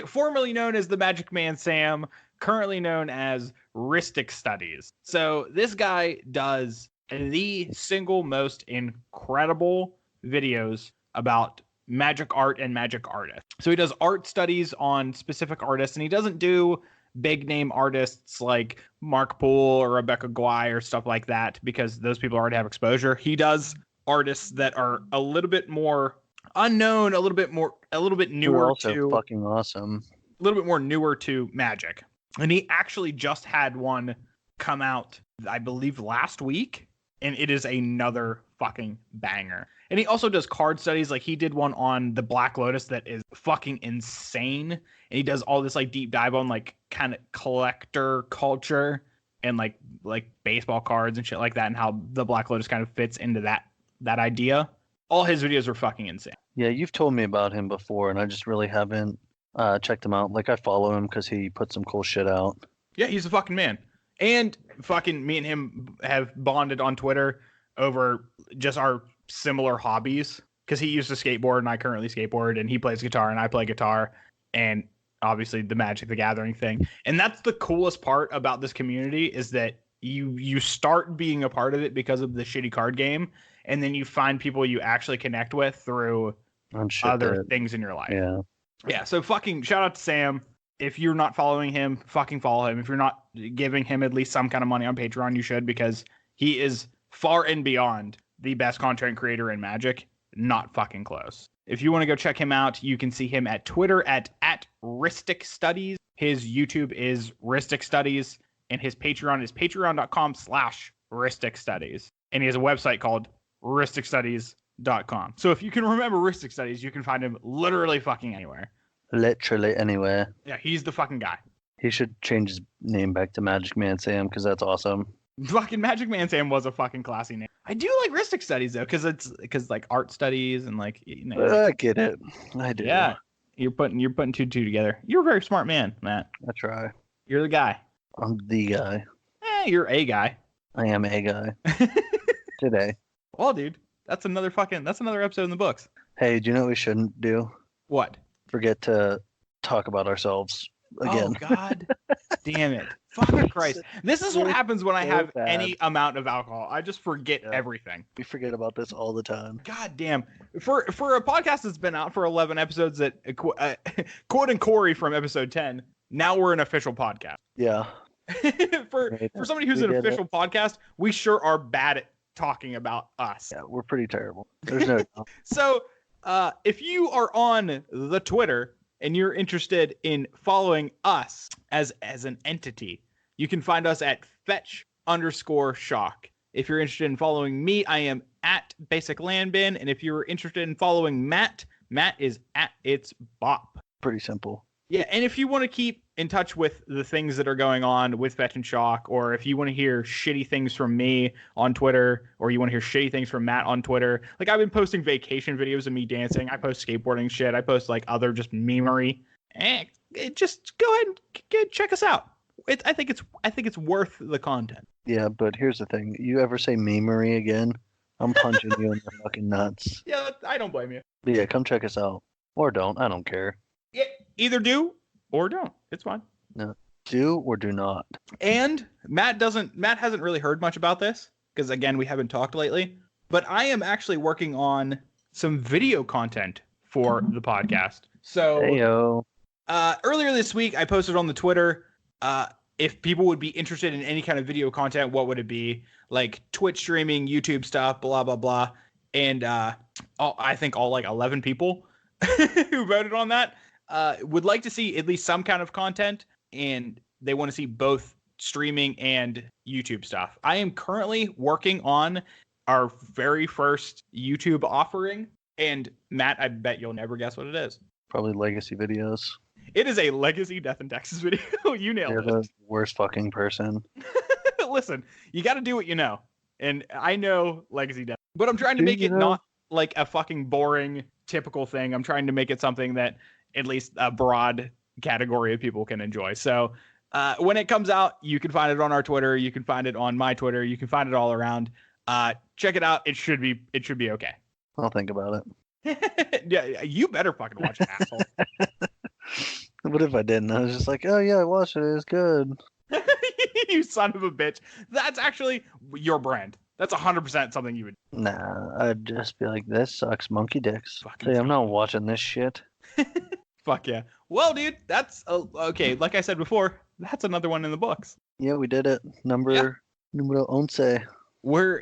formerly known as the Magic Man Sam, currently known as Ristic Studies. So this guy does the single most incredible videos about magic art and magic artists. So he does art studies on specific artists, and he doesn't do big name artists like Mark Poole or Rebecca Guay or stuff like that, because those people already have exposure. He does artists that are a little bit more unknown, a little bit newer to fucking awesome. A little bit more newer to Magic. And he actually just had one come out, I believe, last week, and it is another fucking banger. And he also does card studies. Like, he did one on the Black Lotus that is fucking insane. And he does all this like deep dive on like kind of collector culture and like baseball cards and shit like that, and how the Black Lotus kind of fits into that idea. All his videos are fucking insane. Yeah, you've told me about him before, and I just really haven't checked him out. Like, I follow him because he puts some cool shit out. Yeah, he's a fucking man. And fucking me and him have bonded on Twitter over just our similar hobbies, because he used to skateboard and I currently skateboard, and he plays guitar and I play guitar, and obviously the Magic the Gathering thing. And that's the coolest part about this community, is that you start being a part of it because of the shitty card game, and then you find people you actually connect with through other things in your life. Yeah. So fucking shout out to Sam. If you're not following him, fucking follow him. If you're not giving him at least some kind of money on Patreon, you should, because he is far and beyond the best content creator in Magic. Not fucking close. If you want to go check him out, you can see him at Twitter at Ristic Studies. His YouTube is Ristic Studies, and his Patreon is patreon.com/Ristic Studies. And he has a website called risticstudies.com. So if you can remember Ristic Studies, you can find him literally fucking anywhere. Literally anywhere. Yeah, he's the fucking guy. He should change his name back to Magic Man Sam, because that's awesome. Fucking Magic Man Sam was a fucking classy name. I do like Ristic Studies though, because like art studies and like, you know. I get it. I do. Yeah, you're putting two together. You're a very smart man, Matt. I try. You're the guy. I'm the guy. You're a guy. I am a guy. Today. Well, dude, that's another episode in the books. Hey, do you know what we shouldn't do? What? Forget to talk about ourselves again. Oh, God damn it. Fucking Christ. This is what happens when I have any amount of alcohol. I just forget everything. We forget about this all the time. God damn. For a podcast that's been out for 11 episodes, that quoting Corey from episode 10, now we're an official podcast. Yeah. For somebody who's an official podcast, we sure are bad at talking about us. Yeah, we're pretty terrible. There's no So if you are on the Twitter and you're interested in following us as an entity, you can find us at fetch_shock. If you're interested in following me, I am at Basic Landbin. And if you're interested in following Matt is at It's Bop. Pretty simple. Yeah, and if you want to keep in touch with the things that are going on with Fetch and Shock, or if you want to hear shitty things from me on Twitter, or you want to hear shitty things from Matt on Twitter, like I've been posting vacation videos of me dancing. I post skateboarding shit. I post like other just memery. Just go ahead and check us out. I think it's worth the content. Yeah, but here's the thing. You ever say memery again, I'm punching you in the fucking nuts. Yeah, I don't blame you. But yeah, come check us out. Or don't. I don't care. Yeah, either do or don't. It's fine. No, do or do not. And Matt hasn't really heard much about this, because again, we haven't talked lately. But I am actually working on some video content for the podcast. So Heyo. Earlier this week, I posted on the Twitter, if people would be interested in any kind of video content, what would it be? Like Twitch streaming, YouTube stuff, blah, blah, blah. And I think all like 11 people who voted on that would like to see at least some kind of content, and they want to see both streaming and YouTube stuff. I am currently working on our very first YouTube offering, and Matt, I bet you'll never guess what it is. Probably legacy videos. It is a Legacy Death in Texas video. You nailed it. You're the worst fucking person. Listen, you got to do what you know. And I know Legacy Death, but I'm trying to make it not like a fucking boring, typical thing. I'm trying to make it something that at least a broad category of people can enjoy. So when it comes out, you can find it on our Twitter. You can find it on my Twitter. You can find it all around. Check it out. It should be okay. I'll think about it. Yeah, you better fucking watch it, asshole. What if I didn't? I was just like, oh yeah, I watched it. It was good. You son of a bitch. That's actually your brand. That's 100% something you would. Nah, I'd just be like, this sucks, monkey dicks. Fucking Hey, I'm not watching this shit. Fuck yeah. Well, dude, that's okay. Like I said before, that's another one in the books. Yeah, we did it. Numero 11.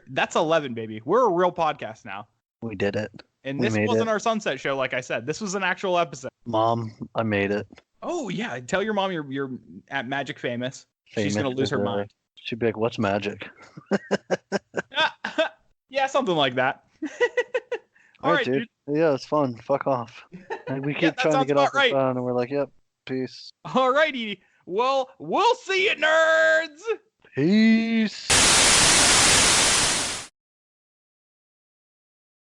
That's 11, baby. We're a real podcast now. We did it. And this wasn't our sunset show, like I said. This was an actual episode. Mom, I made it. Oh yeah, tell your mom you're at Magic Famous. She's gonna lose her mind. She'd be like, "What's magic?" Yeah, something like that. All right, dude. Yeah, it's fun. Fuck off. Like, we keep trying to get off the phone, and we're like, "Yep, peace." All righty. Well, we'll see you, nerds. Peace.